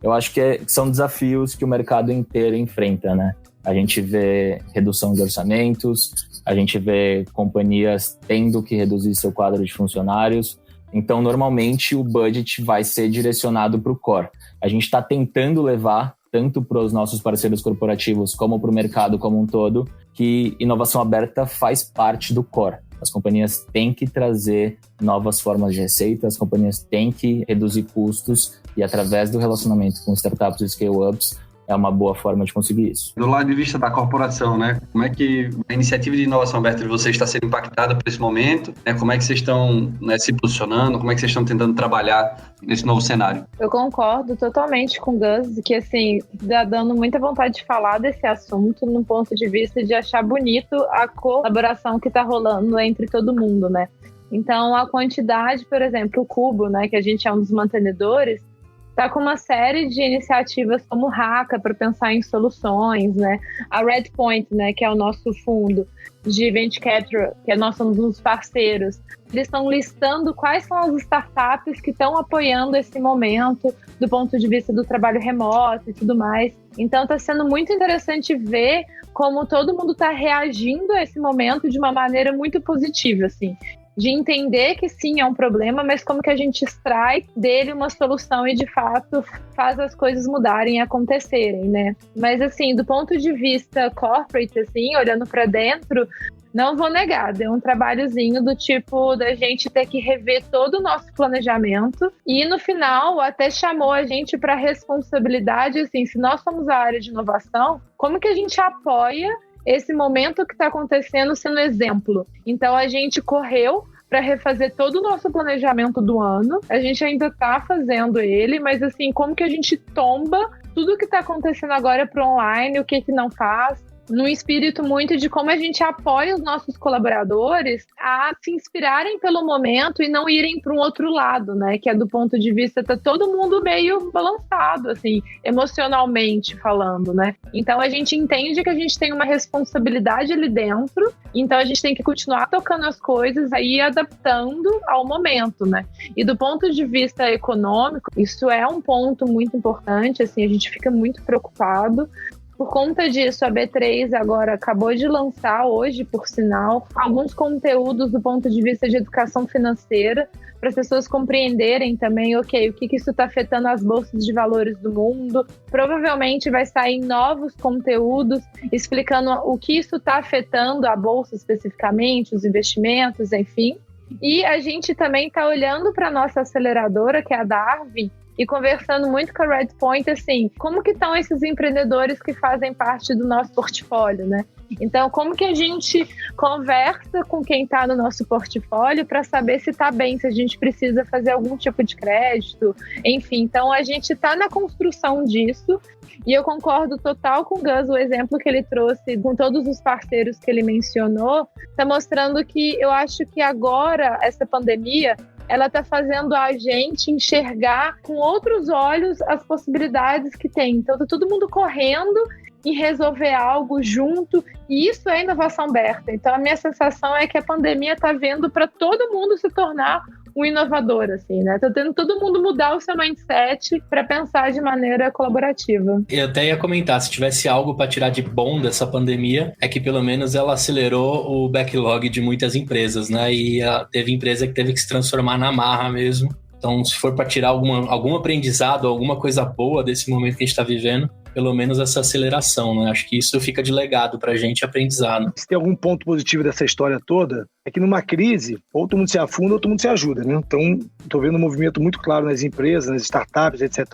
E: eu acho que são desafios que o mercado inteiro enfrenta, né? A gente vê redução de orçamentos, a gente vê companhias tendo que reduzir seu quadro de funcionários. Então, normalmente, o budget vai ser direcionado para o core. A gente está tentando levar, tanto para os nossos parceiros corporativos como para o mercado como um todo, que inovação aberta faz parte do core. As companhias têm que trazer novas formas de receita, as companhias têm que reduzir custos e, através do relacionamento com startups e scale-ups, é uma boa forma de conseguir isso.
C: Do lado de vista da corporação, né? Como é que a iniciativa de inovação aberta de vocês está sendo impactada por esse momento? Como é que vocês estão se posicionando? Como é que vocês estão tentando trabalhar nesse novo cenário?
D: Eu concordo totalmente com o Gus, que assim, dá dando muita vontade de falar desse assunto no ponto de vista de achar bonito a colaboração que está rolando entre todo mundo, né? Então, a quantidade, por exemplo, o Cubo, né, que a gente é um dos mantenedores, está com uma série de iniciativas como Haka para pensar em soluções, né? A Redpoint, né, que é o nosso fundo de Venture Capital, que nós somos um dos parceiros, eles estão listando quais são as startups que estão apoiando esse momento do ponto de vista do trabalho remoto e tudo mais. Então está sendo muito interessante ver como todo mundo está reagindo a esse momento de uma maneira muito positiva, assim. De entender que sim, é um problema, mas como que a gente extrai dele uma solução e, de fato, faz as coisas mudarem e acontecerem, né? Mas, assim, do ponto de vista corporate, assim, olhando para dentro, não vou negar, deu um trabalhozinho do tipo da gente ter que rever todo o nosso planejamento e, no final, até chamou a gente para responsabilidade, assim, se nós somos a área de inovação, como que a gente apoia esse momento que está acontecendo sendo exemplo? Então a gente correu para refazer todo o nosso planejamento do ano. A gente ainda está fazendo ele, mas assim, como que a gente tomba tudo que está acontecendo agora para online, o que não faz, num espírito muito de como a gente apoia os nossos colaboradores a se inspirarem pelo momento e não irem para um outro lado, né? Que é do ponto de vista, tá todo mundo meio balançado, assim, emocionalmente falando, né? Então a gente entende que a gente tem uma responsabilidade ali dentro, então a gente tem que continuar tocando as coisas aí, adaptando ao momento, né? E do ponto de vista econômico, isso é um ponto muito importante, assim, a gente fica muito preocupado. Por conta disso, a B3 agora acabou de lançar, hoje, por sinal, alguns conteúdos do ponto de vista de educação financeira, para as pessoas compreenderem também, ok, o que isso está afetando as bolsas de valores do mundo. Provavelmente vai sair novos conteúdos explicando o que isso está afetando a bolsa especificamente, os investimentos, enfim. E a gente também está olhando para a nossa aceleradora, que é a Darwin, e conversando muito com a Redpoint, assim, como que estão esses empreendedores que fazem parte do nosso portfólio, né? Então, como que a gente conversa com quem está no nosso portfólio para saber se está bem, se a gente precisa fazer algum tipo de crédito, enfim. Então, a gente está na construção disso e eu concordo total com o Gus, o exemplo que ele trouxe com todos os parceiros que ele mencionou, está mostrando que eu acho que agora, essa pandemia, ela está fazendo a gente enxergar com outros olhos as possibilidades que tem. Então, tá todo mundo correndo em resolver algo junto, e isso é inovação aberta. Então, a minha sensação é que a pandemia está vendo para todo mundo se tornar um inovador, assim, né? Tá tendo todo mundo mudar o seu mindset para pensar de maneira colaborativa.
B: Eu até ia comentar, se tivesse algo para tirar de bom dessa pandemia, é que pelo menos ela acelerou o backlog de muitas empresas, né? E teve empresa que teve que se transformar na marra mesmo. Então, se for para tirar algum aprendizado, alguma coisa boa desse momento que a gente está vivendo, pelo menos essa aceleração, né? Acho que isso fica de legado pra gente, aprendizado.
F: Se tem algum ponto positivo dessa história toda, é que numa crise, ou todo mundo se afunda ou todo mundo se ajuda, né? Então, estou vendo um movimento muito claro nas empresas, nas startups, etc.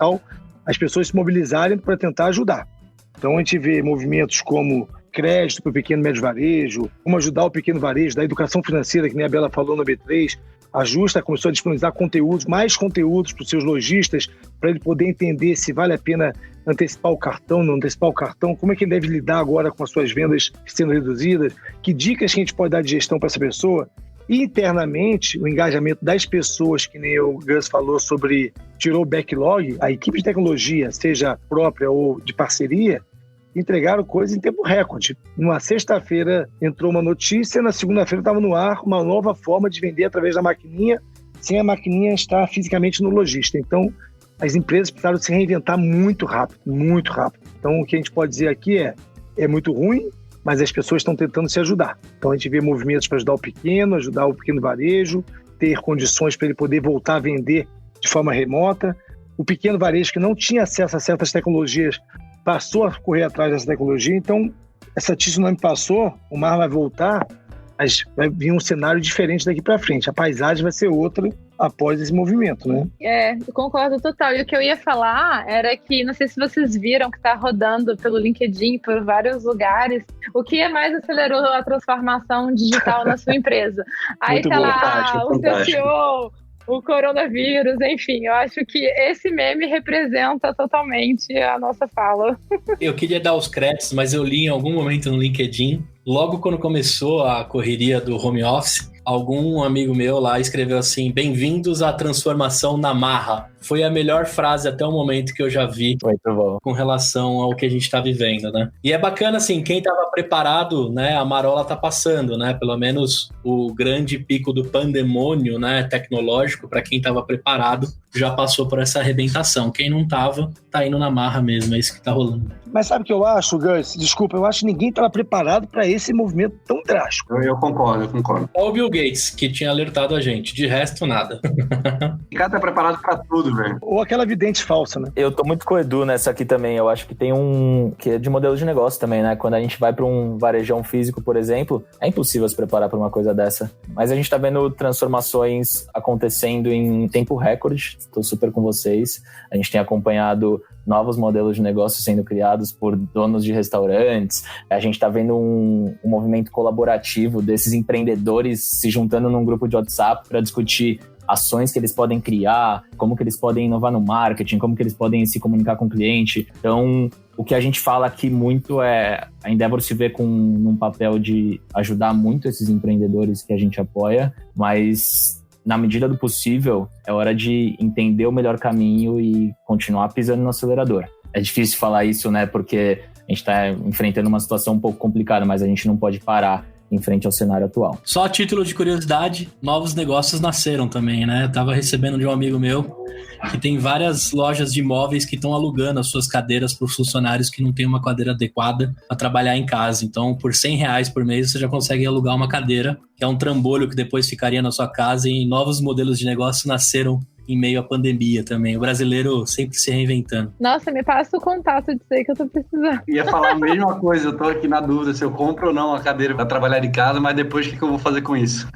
F: As pessoas se mobilizarem para tentar ajudar. Então, a gente vê movimentos como crédito para o pequeno e médio varejo, como ajudar o pequeno varejo, da educação financeira, que nem a Bela falou no B3. A Justa começou a disponibilizar conteúdos, mais conteúdos para os seus lojistas, para ele poder entender se vale a pena antecipar o cartão, não antecipar o cartão, como é que ele deve lidar agora com as suas vendas sendo reduzidas, que dicas que a gente pode dar de gestão para essa pessoa. E internamente, o engajamento das pessoas, que nem o Gus falou sobre tirou o backlog, a equipe de tecnologia, seja própria ou de parceria, entregaram coisas em tempo recorde. Numa sexta-feira entrou uma notícia, na segunda-feira estava no ar uma nova forma de vender através da maquininha, sem a maquininha estar fisicamente no lojista. Então, as empresas precisaram se reinventar muito rápido, muito rápido. Então, o que a gente pode dizer aqui é muito ruim, mas as pessoas estão tentando se ajudar. Então, a gente vê movimentos para ajudar o pequeno varejo, ter condições para ele poder voltar a vender de forma remota. O pequeno varejo que não tinha acesso a certas tecnologias passou a correr atrás dessa tecnologia. Então, essa tsunami passou, o mar vai voltar, mas vai vir um cenário diferente daqui para frente. A paisagem vai ser outra após esse movimento, né?
D: Eu concordo total. E o que eu ia falar era que, não sei se vocês viram que está rodando pelo LinkedIn, por vários lugares, o que mais acelerou a transformação digital na sua empresa. Aí tá lá o seu CEO, o coronavírus, enfim, eu acho que esse meme representa totalmente a nossa fala.
B: Eu queria dar os créditos, mas eu li em algum momento no LinkedIn, logo quando começou a correria do home office, algum amigo meu lá escreveu assim: bem-vindos à transformação na marra. Foi a melhor frase até o momento que eu já vi com relação ao que a gente está vivendo, né? E é bacana, assim, quem estava preparado, né? A marola tá passando, né? Pelo menos o grande pico do pandemônio, né? Tecnológico, para quem estava preparado, já passou por essa arrebentação. Quem não tava, tá indo na marra mesmo, é isso que tá rolando.
F: Mas sabe o que eu acho, Gus? Desculpa, eu acho que ninguém estava preparado para esse movimento tão drástico.
C: Eu concordo.
B: Só o Bill Gates, que tinha alertado a gente. De resto, nada.
C: O cara tá preparado para tudo, velho.
F: Ou aquela vidente falsa, né?
E: Eu tô muito com o Edu nessa aqui também. Eu acho que tem que é de modelo de negócio também, né? Quando a gente vai para um varejão físico, por exemplo, é impossível se preparar para uma coisa dessa. Mas a gente tá vendo transformações acontecendo em tempo recorde. Tô super com vocês. A gente tem acompanhado novos modelos de negócio sendo criados por donos de restaurantes. A gente está vendo um movimento colaborativo desses empreendedores se juntando num grupo de WhatsApp para discutir ações que eles podem criar, como que eles podem inovar no marketing, como que eles podem se comunicar com o cliente. Então, o que a gente fala aqui muito é a Endeavor se vê num papel de ajudar muito esses empreendedores que a gente apoia, mas na medida do possível, é hora de entender o melhor caminho e continuar pisando no acelerador. É difícil falar isso, né? Porque a gente está enfrentando uma situação um pouco complicada, mas a gente não pode parar em frente ao cenário atual.
B: Só a título de curiosidade, novos negócios nasceram também, né? Eu tava recebendo de um amigo meu que tem várias lojas de imóveis que estão alugando as suas cadeiras para os funcionários que não têm uma cadeira adequada para trabalhar em casa. Então, por R$100 por mês, você já consegue alugar uma cadeira, que é um trambolho que depois ficaria na sua casa, e novos modelos de negócio nasceram em meio à pandemia também. O brasileiro sempre se reinventando.
D: Nossa, me passa o contato disso aí que eu tô precisando.
C: Ia falar a mesma coisa, eu tô aqui na dúvida se eu compro ou não a cadeira para trabalhar de casa, mas depois o que eu vou fazer com isso?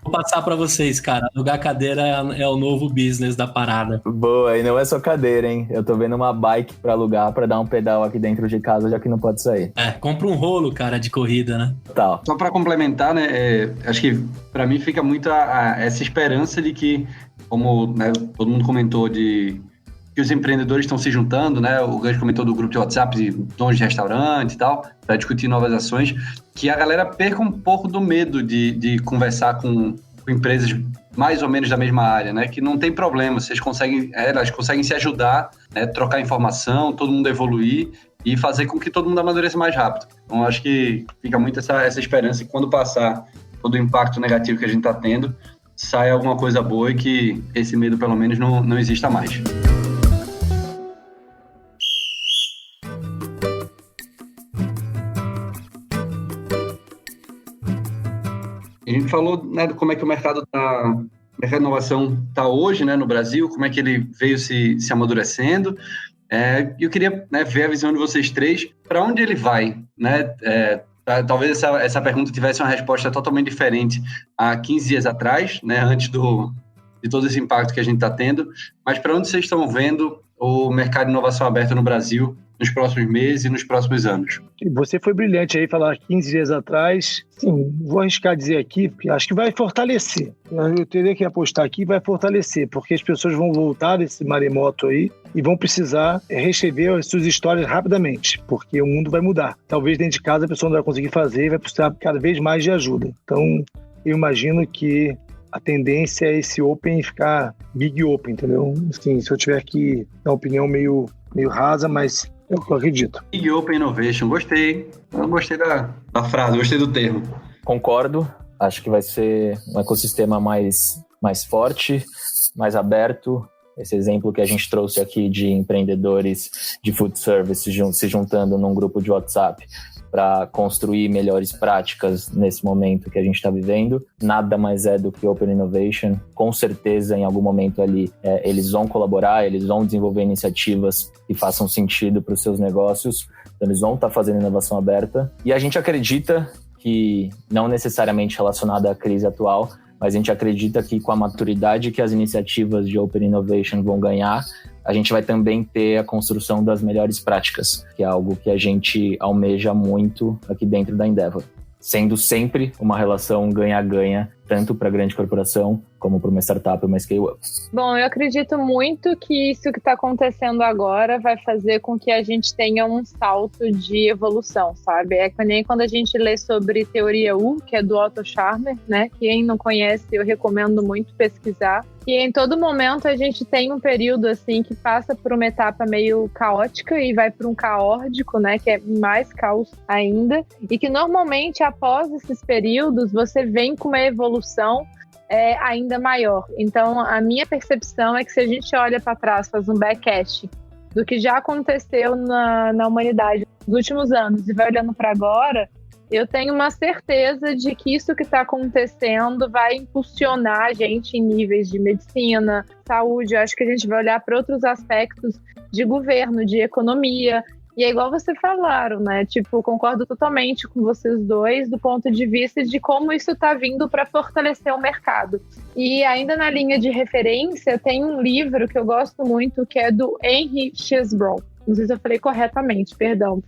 B: Vou passar para vocês, cara. Alugar cadeira é o novo business da parada.
E: Boa, e não é só cadeira, hein? Eu tô vendo uma bike para alugar, para dar um pedal aqui dentro de casa, já que não pode sair.
B: Compra um rolo, cara, de corrida, né?
E: Tal.
C: Só para complementar, né, acho que para mim fica muito essa esperança de que, como, né, todo mundo comentou, de que os empreendedores estão se juntando, né? O Gus comentou do grupo de WhatsApp de donos de restaurante e tal, para discutir novas ações, que a galera perca um pouco do medo de conversar com empresas mais ou menos da mesma área, né? Que não tem problema, elas conseguem se ajudar, né? Trocar informação, todo mundo evoluir e fazer com que todo mundo amadureça mais rápido. Então, acho que fica muito essa esperança que quando passar todo o impacto negativo que a gente está tendo, saia alguma coisa boa e que esse medo, pelo menos, não exista mais. A gente falou, né, como é que o mercado de inovação está hoje, né, no Brasil, como é que ele veio se amadurecendo. Eu queria, né, ver a visão de vocês três, para onde ele vai, né? Talvez essa pergunta tivesse uma resposta totalmente diferente há 15 dias atrás, né, antes de todo esse impacto que a gente está tendo, mas para onde vocês estão vendo o mercado de inovação aberta no Brasil nos próximos meses e nos próximos anos?
F: Você foi brilhante aí falar 15 dias atrás. Sim, vou arriscar dizer aqui, porque acho que vai fortalecer. Eu teria que apostar aqui, vai fortalecer, porque as pessoas vão voltar desse maremoto aí e vão precisar receber as suas histórias rapidamente, porque o mundo vai mudar. Talvez dentro de casa a pessoa não vai conseguir fazer e vai precisar cada vez mais de ajuda. Então, eu imagino que a tendência é esse Open ficar Big Open, entendeu? Assim, se eu tiver que dar uma opinião meio rasa, mas é o que eu acredito.
C: Big Open Innovation, gostei. Eu gostei da frase, gostei do termo.
E: Concordo, acho que vai ser um ecossistema mais forte, mais aberto. Esse exemplo que a gente trouxe aqui de empreendedores de food service se juntando num grupo de WhatsApp para construir melhores práticas nesse momento que a gente está vivendo, nada mais é do que Open Innovation. Com certeza, em algum momento ali, eles vão colaborar, eles vão desenvolver iniciativas que façam sentido para os seus negócios, então eles vão estar fazendo inovação aberta. E a gente acredita que, não necessariamente relacionada à crise atual, mas a gente acredita que com a maturidade que as iniciativas de Open Innovation vão ganhar, a gente vai também ter a construção das melhores práticas, que é algo que a gente almeja muito aqui dentro da Endeavor, sendo sempre uma relação ganha-ganha, tanto para a grande corporação como para uma startup, uma scale-up.
D: Bom, eu acredito muito que isso que está acontecendo agora vai fazer com que a gente tenha um salto de evolução, sabe? É que nem quando a gente lê sobre Teoria U, que é do Otto Scharmer, né? Quem não conhece, eu recomendo muito pesquisar. E em todo momento a gente tem um período assim que passa por uma etapa meio caótica e vai para um caórdico, né? Que é mais caos ainda. E que normalmente após esses períodos você vem com uma evolução ainda maior. Então, a minha percepção é que se a gente olha para trás, faz um backcast do que já aconteceu na humanidade nos últimos anos e vai olhando para agora, eu tenho uma certeza de que isso que está acontecendo vai impulsionar a gente em níveis de medicina, saúde. Eu acho que a gente vai olhar para outros aspectos de governo, de economia. E é igual vocês falaram, né? Tipo, concordo totalmente com vocês dois do ponto de vista de como isso está vindo para fortalecer o mercado. E ainda na linha de referência, tem um livro que eu gosto muito, que é do Henry Chesbrough. Não sei se eu falei corretamente, perdão.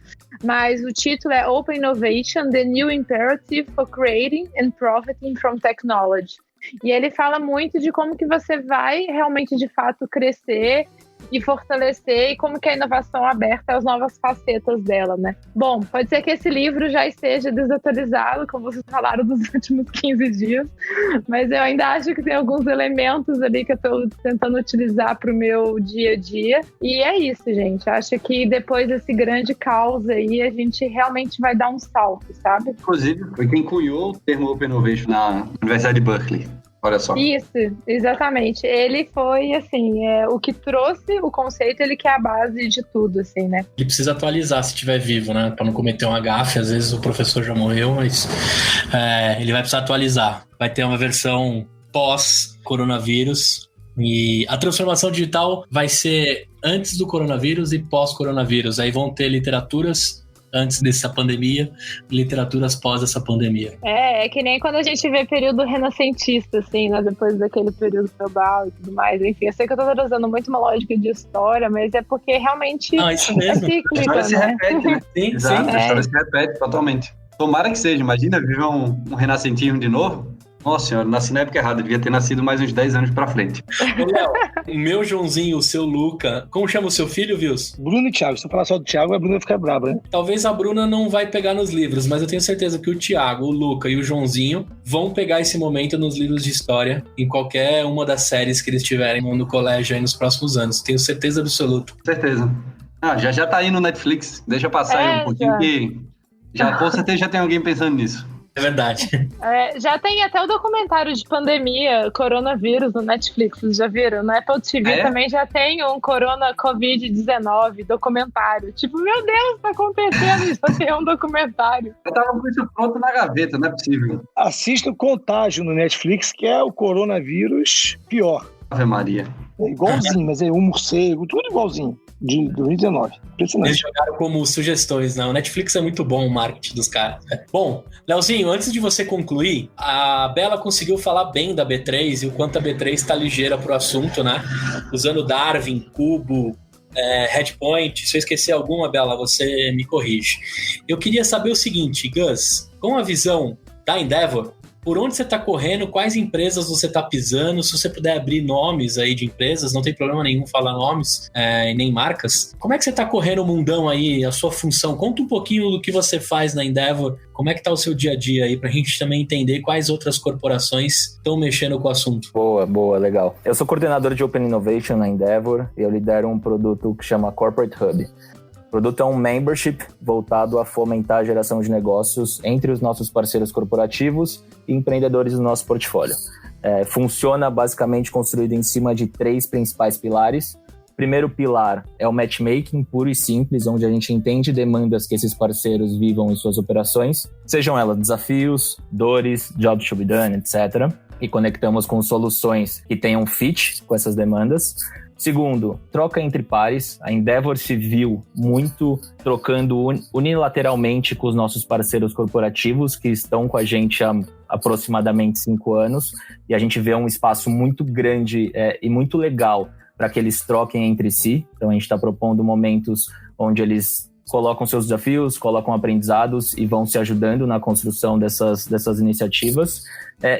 D: Mas o título é Open Innovation, The New Imperative for Creating and Profiting from Technology. E ele fala muito de como que você vai realmente, de fato, crescer e fortalecer, e como que a inovação aberta as novas facetas dela, né? Bom, pode ser que esse livro já esteja desatualizado, como vocês falaram dos últimos 15 dias, mas eu ainda acho que tem alguns elementos ali que eu estou tentando utilizar para o meu dia a dia, e é isso, gente. Acho que depois desse grande caos aí, a gente realmente vai dar um salto, sabe?
C: Inclusive, foi quem cunhou o termo Open Innovation na Universidade de Berkeley. Olha só.
D: Isso, exatamente. Ele foi, assim, o que trouxe o conceito, ele que é a base de tudo, assim, né?
B: Ele precisa atualizar se estiver vivo, né? Para não cometer um gafe. Às vezes o professor já morreu, mas ele vai precisar atualizar. Vai ter uma versão pós-coronavírus. E a transformação digital vai ser antes do coronavírus e pós-coronavírus. Aí vão ter literaturas antes dessa pandemia, literaturas pós essa pandemia.
D: É que nem quando a gente vê período renascentista, assim, né? Depois daquele período feudal e tudo mais. Enfim, eu sei que eu tô trazendo muito uma lógica de história, mas é porque realmente
B: isso mesmo.
D: É cíclica,
C: a história se repete, né?
B: Sim,
C: exato,
B: sim.
C: A história se repete totalmente. Tomara que seja. Imagina viver um renascentismo de novo. Nossa senhora, nasci na época errada, devia ter nascido mais uns 10 anos pra frente.
B: Ô, Léo, o meu Joãozinho, o seu Luca, como chama o seu filho, Vils?
F: Bruno e Thiago. Se eu falar só do Thiago, a Bruna vai ficar brava, né?
B: Talvez a Bruna não vai pegar nos livros, mas eu tenho certeza que o Thiago, o Luca e o Joãozinho vão pegar esse momento nos livros de história, em qualquer uma das séries que eles tiverem no colégio aí nos próximos anos. Tenho certeza absoluta.
C: Com certeza. Já tá aí no Netflix. Deixa eu passar aí um pouquinho que com certeza já tem alguém pensando nisso.
B: É verdade.
D: Já tem até o documentário de pandemia, coronavírus, no Netflix, vocês já viram? No Apple TV também já tem um Corona Covid-19 documentário. Tipo, meu Deus, tá acontecendo, já tem um documentário.
C: Eu tava com isso pronto na gaveta, não é possível.
F: Assista o Contágio no Netflix, que é o coronavírus pior.
C: Ave Maria.
F: É igualzinho, mas é um morcego, tudo igualzinho, de 2019. Impressionante.
B: Eles jogaram como sugestões, né? O Netflix é muito bom o marketing dos caras. Bom, Leozinho, antes de você concluir, a Bela conseguiu falar bem da B3 e o quanto a B3 está ligeira pro assunto, né? Usando Darwin, Cubo, Headpoint. Se eu esquecer alguma, Bela, você me corrige. Eu queria saber o seguinte, Gus, com a visão da Endeavor, por onde você está correndo, quais empresas você está pisando, se você puder abrir nomes aí de empresas, não tem problema nenhum falar nomes e nem marcas. Como é que você está correndo o mundão aí, a sua função? Conta um pouquinho do que você faz na Endeavor, como é que está o seu dia a dia aí, para a gente também entender quais outras corporações estão mexendo com o assunto.
E: Boa, legal. Eu sou coordenador de Open Innovation na Endeavor e eu lidero um produto que chama Corporate Hub. O produto é um membership voltado a fomentar a geração de negócios entre os nossos parceiros corporativos e empreendedores do nosso portfólio. Funciona basicamente construído em cima de 3 principais pilares. O primeiro pilar é o matchmaking puro e simples, onde a gente entende demandas que esses parceiros vivam em suas operações, sejam elas desafios, dores, jobs to be done, etc. E conectamos com soluções que tenham fit com essas demandas. Segundo, troca entre pares. A Endeavor se viu muito trocando unilateralmente com os nossos parceiros corporativos que estão com a gente há aproximadamente 5 anos e a gente vê um espaço muito grande e muito legal para que eles troquem entre si. Então a gente está propondo momentos onde eles colocam seus desafios, colocam aprendizados e vão se ajudando na construção dessas iniciativas.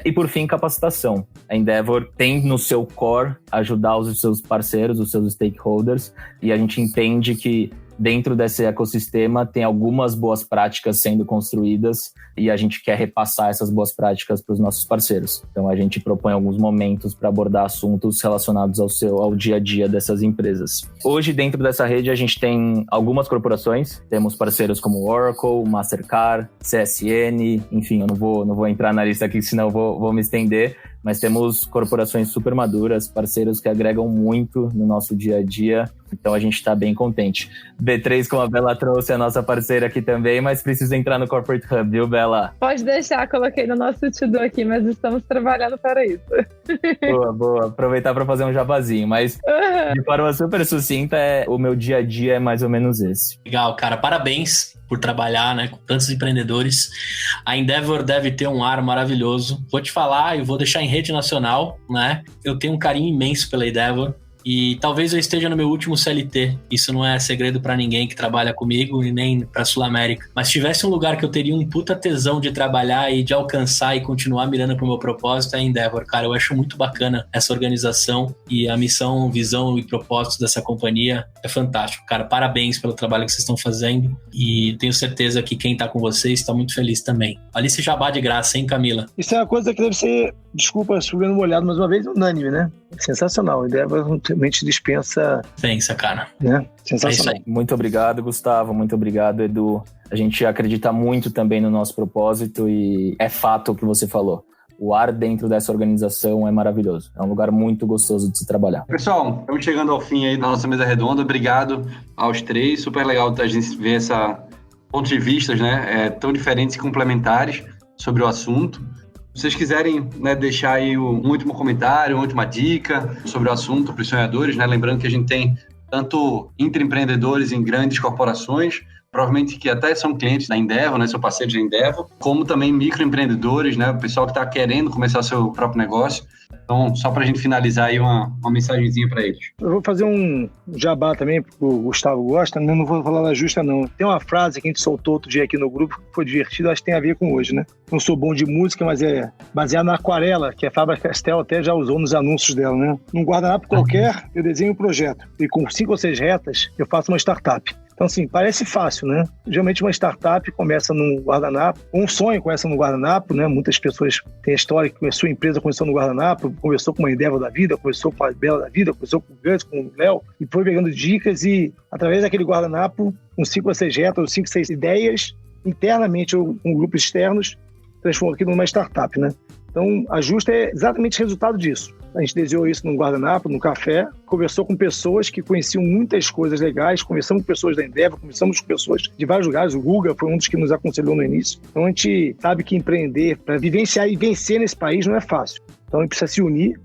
E: E, por fim, capacitação. A Endeavor tem no seu core ajudar os seus parceiros, os seus stakeholders, e a gente entende que dentro desse ecossistema tem algumas boas práticas sendo construídas e a gente quer repassar essas boas práticas para os nossos parceiros. Então a gente propõe alguns momentos para abordar assuntos relacionados ao dia a dia dessas empresas. Hoje, dentro dessa rede, a gente tem algumas corporações, temos parceiros como Oracle, Mastercard, CSN, enfim, eu não vou entrar na lista aqui, senão eu vou me estender, mas temos corporações super maduras, parceiros que agregam muito no nosso dia a dia, então a gente está bem contente. B3, como a Bela trouxe, é a nossa parceira aqui também, mas precisa entrar no Corporate Hub, viu, Bela?
D: Pode deixar, coloquei no nosso to-do aqui, mas estamos trabalhando para isso.
E: Boa. Aproveitar para fazer um jabazinho, mas de forma super sucinta, o meu dia a dia é mais ou menos esse.
B: Legal, cara, parabéns por trabalhar, né, com tantos empreendedores. A Endeavor deve ter um ar maravilhoso. Vou te falar e vou deixar em rede nacional, né? Eu tenho um carinho imenso pela Endeavor. E talvez eu esteja no meu último CLT. Isso não é segredo pra ninguém que trabalha comigo e nem pra Sul-América. Mas se tivesse um lugar que eu teria um puta tesão de trabalhar e de alcançar e continuar mirando pro meu propósito, é a Endeavor. Cara, eu acho muito bacana essa organização e a missão, visão e propósito dessa companhia é fantástico. Cara, parabéns pelo trabalho que vocês estão fazendo e tenho certeza que quem tá com vocês tá muito feliz também. Olha esse jabá de graça, hein, Camila?
F: Isso é uma coisa que deve ser, desculpa, chovendo molhado mais uma vez, unânime, né? Sensacional. A Endeavor realmente dispensa.
B: Pensa, cara.
F: Né? Sensacional.
B: É
E: muito obrigado, Gustavo. Muito obrigado, Edu. A gente acredita muito também no nosso propósito e é fato o que você falou. O ar dentro dessa organização é maravilhoso. É um lugar muito gostoso de se trabalhar.
C: Pessoal, estamos chegando ao fim aí da nossa mesa redonda. Obrigado aos 3. Super legal a gente ver essa pontos de vista, né, tão diferentes e complementares sobre o assunto. Se vocês quiserem, né, deixar aí um último comentário, uma última dica sobre o assunto para os sonhadores, né, lembrando que a gente tem tanto intraempreendedores em grandes corporações, provavelmente que até são clientes da Endeavor, né, são parceiros da Endeavor, como também microempreendedores, né, o pessoal que está querendo começar seu próprio negócio. Então, só para a gente finalizar aí uma mensagenzinha para eles.
F: Eu vou fazer um jabá também, porque o Gustavo gosta, né? Não vou falar da justa, não. Tem uma frase que a gente soltou outro dia aqui no grupo, que foi divertido, acho que tem a ver com hoje, né? Não sou bom de música, mas é baseado na aquarela, que a Faber-Castell até já usou nos anúncios dela, né? Num guardanapo qualquer, eu desenho um projeto. E com 5 ou 6 retas, eu faço uma startup. Então, assim, parece fácil, né? Geralmente uma startup começa num guardanapo, um sonho começa no guardanapo, né? Muitas pessoas têm a história que começou a empresa, começou no guardanapo, conversou com uma Endeavor da vida, conversou com a Bela da vida, conversou com o Gus, com o Léo, e foi pegando dicas e, através daquele guardanapo, com 5 ou 6 retas, ou 5 ou 6 ideias, internamente ou com grupos externos, transformou aquilo numa startup, né? Então, a Justa é exatamente resultado disso. A gente desenhou isso num guardanapo, num café, conversou com pessoas que conheciam muitas coisas legais, conversamos com pessoas da Endeavor, conversamos com pessoas de vários lugares. O Guga foi um dos que nos aconselhou no início. Então, a gente sabe que empreender, para vivenciar e vencer nesse país não é fácil. Então, a gente precisa se unir,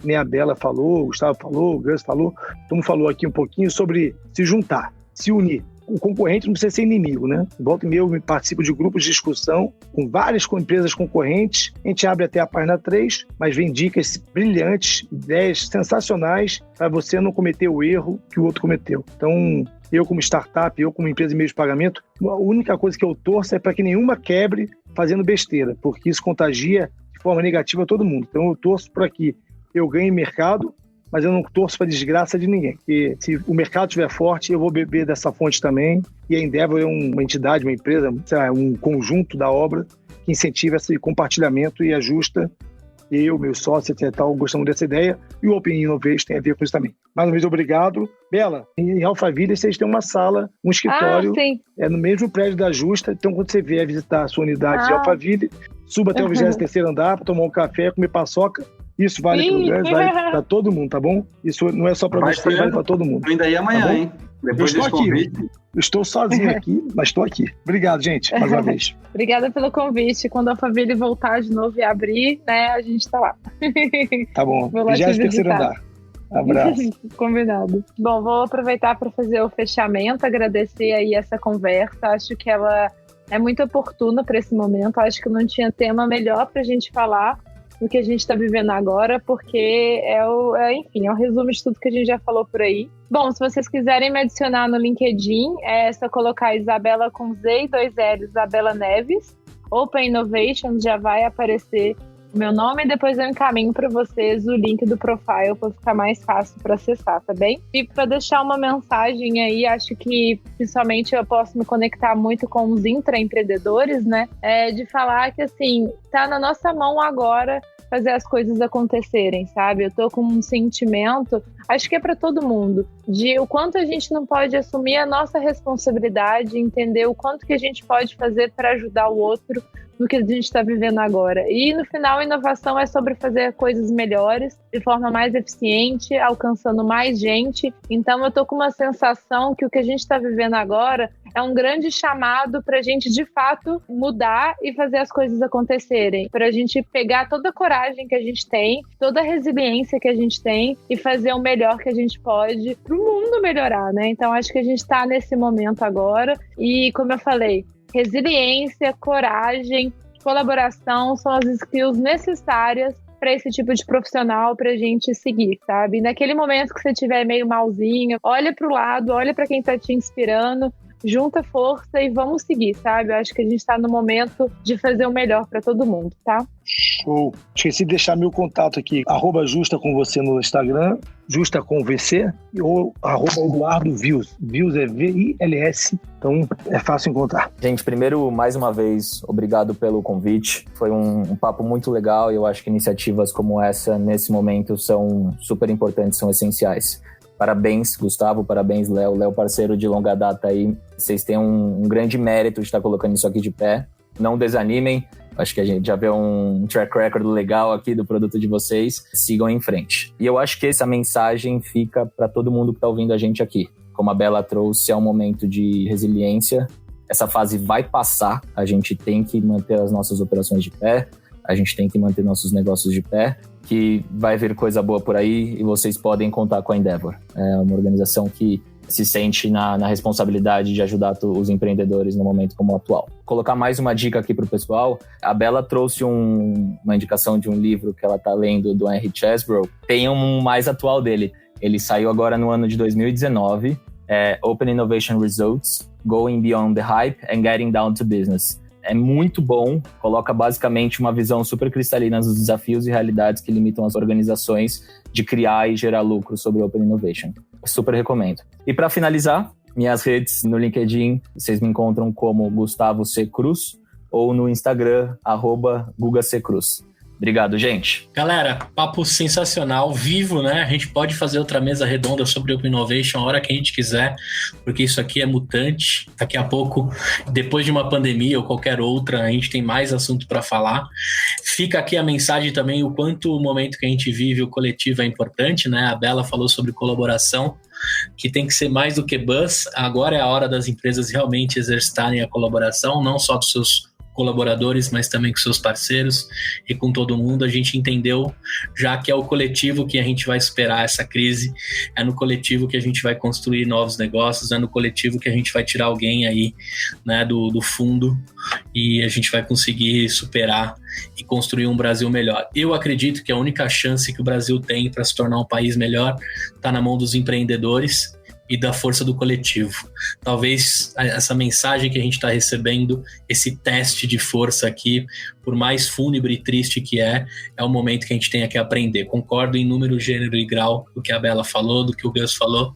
F: nem a Bela falou, o Gustavo falou, o Gus falou, todo mundo falou aqui um pouquinho sobre se juntar, se unir. O concorrente não precisa ser inimigo, né? Volta e meia eu participo de grupos de discussão com várias empresas concorrentes. A gente abre até a página 3, mas vem dicas brilhantes, ideias sensacionais para você não cometer o erro que o outro cometeu. Então, eu como startup, eu como empresa de meio de pagamento, a única coisa que eu torço é para que nenhuma quebre fazendo besteira, porque isso contagia de forma negativa a todo mundo. Então, eu torço para que eu ganhe mercado, mas eu não torço para desgraça de ninguém. Porque se o mercado estiver forte, eu vou beber dessa fonte também. E a Endeavor é uma entidade, uma empresa, um conjunto da obra que incentiva esse compartilhamento e ajusta. Eu, meu sócio, etc. Gostamos dessa ideia. E o Open Innovation tem a ver com isso também. Mais uma vez, obrigado. Bela, em Alphaville, vocês têm uma sala, um escritório. É no mesmo prédio da Justa. Então, quando você vier visitar a sua unidade de Alphaville, suba até o 23º andar para tomar um café, comer paçoca. Isso vale para todo mundo, tá bom? Isso não é só para você, vale para todo mundo.
C: Eu ainda ia amanhã,
F: tá,
C: hein? Depois desse convite.
F: Eu estou sozinho aqui, mas estou aqui. Obrigado, gente, mais uma vez.
D: Obrigada pelo convite. Quando a Alphaville voltar de novo e abrir, né, a gente tá lá.
F: Tá bom. 23º andar. Abraço.
D: Combinado. Bom, vou aproveitar para fazer o fechamento, agradecer aí essa conversa. Acho que ela é muito oportuna para esse momento. Acho que não tinha tema melhor para a gente falar do que a gente está vivendo agora, porque enfim, é o resumo de tudo que a gente já falou por aí. Bom, se vocês quiserem me adicionar no LinkedIn, é só colocar Isabela com Z e 2 L's, Isabela Neves, Open Innovation, já vai aparecer o meu nome e depois eu encaminho para vocês o link do profile para ficar mais fácil para acessar, tá bem? E para deixar uma mensagem aí, acho que principalmente eu posso me conectar muito com os intraempreendedores, né? De falar que assim, tá na nossa mão agora fazer as coisas acontecerem, sabe? Eu tô com um sentimento, acho que é para todo mundo, de o quanto a gente não pode assumir a nossa responsabilidade, entender o quanto que a gente pode fazer para ajudar o outro no que a gente está vivendo agora. E no final, a inovação é sobre fazer coisas melhores, de forma mais eficiente, alcançando mais gente. Então eu tô com uma sensação que o que a gente está vivendo agora é um grande chamado para a gente, de fato, mudar e fazer as coisas acontecerem. Para a gente pegar toda a coragem que a gente tem, toda a resiliência que a gente tem e fazer o melhor que a gente pode para o mundo melhorar, né? Então acho que a gente está nesse momento agora e, como eu falei, resiliência, coragem, colaboração são as skills necessárias para esse tipo de profissional para a gente seguir, sabe? Naquele momento que você estiver meio malzinho, olha para o lado, olha para quem está te inspirando, junta força e vamos seguir, sabe? Eu acho que a gente está no momento de fazer o melhor para todo mundo, tá?
F: Show! Esqueci de deixar meu contato aqui, @justa com você no Instagram, justa com VC, ou @EduardoVils. Vils é VILS, então é fácil encontrar.
E: Gente, primeiro, mais uma vez, obrigado pelo convite. Foi um papo muito legal e eu acho que iniciativas como essa, nesse momento, são super importantes, são essenciais. Parabéns, Gustavo, parabéns, Léo. Léo, parceiro de longa data aí. Vocês têm um grande mérito de estar colocando isso aqui de pé. Não desanimem. Acho que a gente já vê um track record legal aqui do produto de vocês. Sigam em frente. E eu acho que essa mensagem fica para todo mundo que está ouvindo a gente aqui. Como a Bela trouxe, é um momento de resiliência. Essa fase vai passar. A gente tem que manter as nossas operações de pé. A gente tem que manter nossos negócios de pé, que vai vir coisa boa por aí e vocês podem contar com a Endeavor. É uma organização que se sente na responsabilidade de ajudar os empreendedores no momento como o atual. Colocar mais uma dica aqui para o pessoal. A Bela trouxe uma indicação de um livro que ela está lendo do Henry Chesbrough. Tem um mais atual dele. Ele saiu agora no ano de 2019. Open Innovation Results, Going Beyond the Hype and Getting Down to Business. É muito bom, coloca basicamente uma visão super cristalina dos desafios e realidades que limitam as organizações de criar e gerar lucro sobre Open Innovation. Super recomendo. E para finalizar, minhas redes no LinkedIn, vocês me encontram como Gustavo C. Cruz ou no Instagram, @GugaCCruz. Obrigado, gente.
B: Galera, papo sensacional, vivo, né? A gente pode fazer outra mesa redonda sobre Open Innovation a hora que a gente quiser, porque isso aqui é mutante. Daqui a pouco, depois de uma pandemia ou qualquer outra, a gente tem mais assunto para falar. Fica aqui a mensagem também, o quanto o momento que a gente vive, o coletivo é importante, né? A Bela falou sobre colaboração, que tem que ser mais do que buzz. Agora é a hora das empresas realmente exercitarem a colaboração, não só dos seus colaboradores, mas também com seus parceiros e com todo mundo. A gente entendeu já que é o coletivo que a gente vai superar essa crise, é no coletivo que a gente vai construir novos negócios, é no coletivo que a gente vai tirar alguém aí, né, do fundo, e a gente vai conseguir superar e construir um Brasil melhor. Eu acredito que a única chance que o Brasil tem para se tornar um país melhor está na mão dos empreendedores e da força do coletivo. Talvez essa mensagem que a gente está recebendo, esse teste de força aqui, por mais fúnebre e triste que é o momento que a gente tem que aprender. Concordo em número, gênero e grau do que a Bela falou, do que o Gus falou,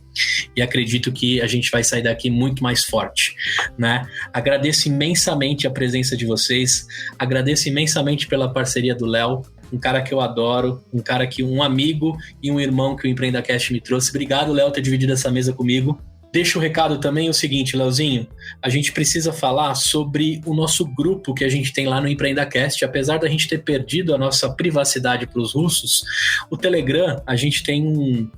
B: e acredito que a gente vai sair daqui muito mais forte, né? Agradeço imensamente a presença de vocês, agradeço imensamente pela parceria do Léo, um cara que eu adoro, um amigo e um irmão que o EmpreendaCast me trouxe. Obrigado, Léo, por ter dividido essa mesa comigo. Deixa o recado também o seguinte, Léozinho, a gente precisa falar sobre o nosso grupo que a gente tem lá no EmpreendaCast. Apesar da gente ter perdido a nossa privacidade para os russos, o Telegram, a gente tem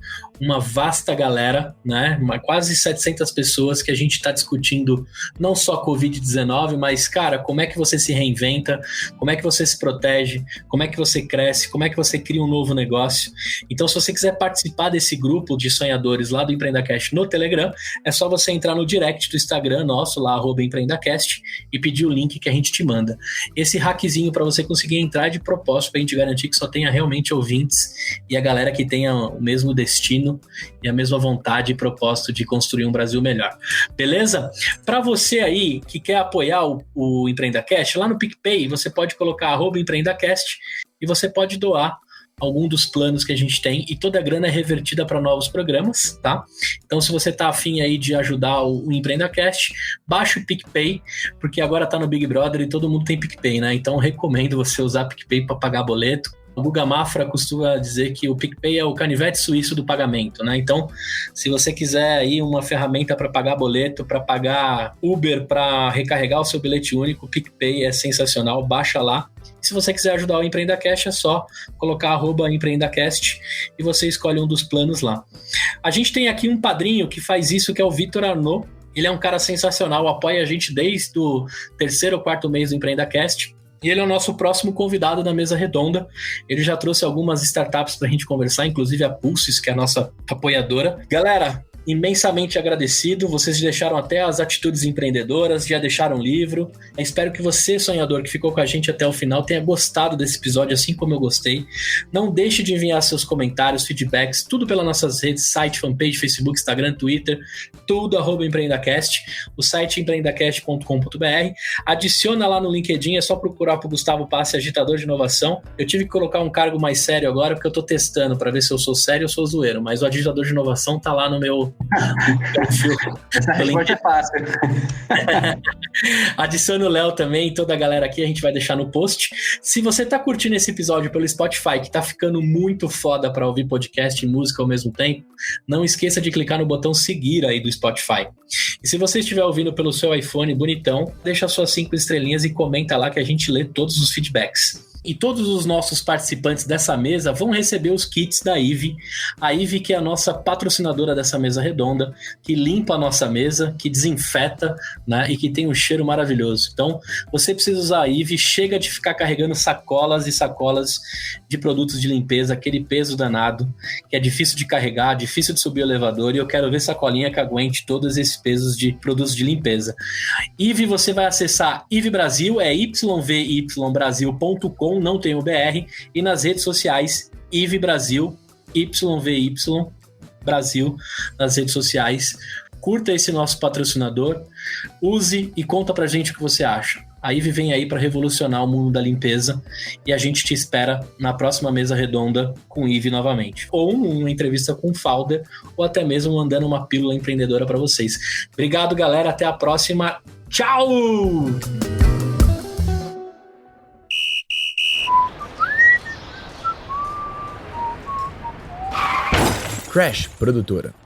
B: uma vasta galera, né? Quase 700 pessoas que a gente está discutindo não só Covid-19, mas, cara, como é que você se reinventa, como é que você se protege, como é que você cresce, como é que você cria um novo negócio. Então, se você quiser participar desse grupo de sonhadores lá do EmpreendaCast no Telegram, é só você entrar no direct do Instagram nosso, lá, @EmpreendaCast, e pedir o link que a gente te manda. Esse hackzinho para você conseguir entrar de propósito, para a gente garantir que só tenha realmente ouvintes e a galera que tenha o mesmo destino e a mesma vontade e propósito de construir um Brasil melhor. Beleza? Para você aí que quer apoiar o EmpreendaCast, lá no PicPay você pode colocar @EmpreendaCast e você pode doar algum dos planos que a gente tem, e toda a grana é revertida para novos programas, tá? Então, se você tá afim aí de ajudar o EmpreendaCast, baixa o PicPay, porque agora tá no Big Brother e todo mundo tem PicPay, né? Então, recomendo você usar PicPay para pagar boleto. O Guga Mafra costuma dizer que o PicPay é o canivete suíço do pagamento, né? Então, se você quiser aí uma ferramenta para pagar boleto, para pagar Uber, para recarregar o seu bilhete único, o PicPay é sensacional, baixa lá. Se você quiser ajudar o EmpreendaCast, é só colocar @EmpreendaCast e você escolhe um dos planos lá. A gente tem aqui um padrinho que faz isso, que é o Vitor Arnaud. Ele é um cara sensacional, apoia a gente desde o 3º ou 4º mês do EmpreendaCast. E ele é o nosso próximo convidado da mesa redonda. Ele já trouxe algumas startups para a gente conversar, inclusive a Pulses, que é a nossa apoiadora. Galera, imensamente agradecido, vocês deixaram até as atitudes empreendedoras, já deixaram livro. Eu espero que você, sonhador, que ficou com a gente até o final, tenha gostado desse episódio, assim como eu gostei. Não deixe de enviar seus comentários, feedbacks, tudo pelas nossas redes, site, fanpage, Facebook, Instagram, Twitter, tudo @EmpreendaCast, o site empreendacast.com.br. Adiciona lá no LinkedIn, é só procurar por Gustavo Passe, agitador de inovação. Eu tive que colocar um cargo mais sério agora, porque eu tô testando para ver se eu sou sério ou sou zoeiro, mas o agitador de inovação tá lá no meu
C: Essa resposta é fácil.
B: Adicione o Léo também, toda a galera aqui, a gente vai deixar no post. Se você tá curtindo esse episódio pelo Spotify, que tá ficando muito foda para ouvir podcast e música ao mesmo tempo, não esqueça de clicar no botão seguir aí do Spotify. E se você estiver ouvindo pelo seu iPhone bonitão, deixa suas 5 estrelinhas e comenta lá que a gente lê todos os feedbacks. E todos os nossos participantes dessa mesa vão receber os kits da Ive. A Ive, que é a nossa patrocinadora dessa mesa redonda, que limpa a nossa mesa, que desinfeta, né, e que tem um cheiro maravilhoso. Então, você precisa usar a Ive, chega de ficar carregando sacolas e sacolas de produtos de limpeza, aquele peso danado, que é difícil de carregar, difícil de subir o elevador, e eu quero ver sacolinha que aguente todos esses pesos de produtos de limpeza. Ive, você vai acessar Ive Brasil, é yvybrasil.com, não tem o BR, e nas redes sociais, Ive Brasil, YVY Brasil, nas redes sociais. Curta esse nosso patrocinador, use e conta pra gente o que você acha. A Ive vem aí para revolucionar o mundo da limpeza e a gente te espera na próxima mesa redonda com Ive novamente. Ou uma entrevista com o founder, ou até mesmo mandando uma pílula empreendedora para vocês. Obrigado, galera. Até a próxima. Tchau!
A: Crash Produtora.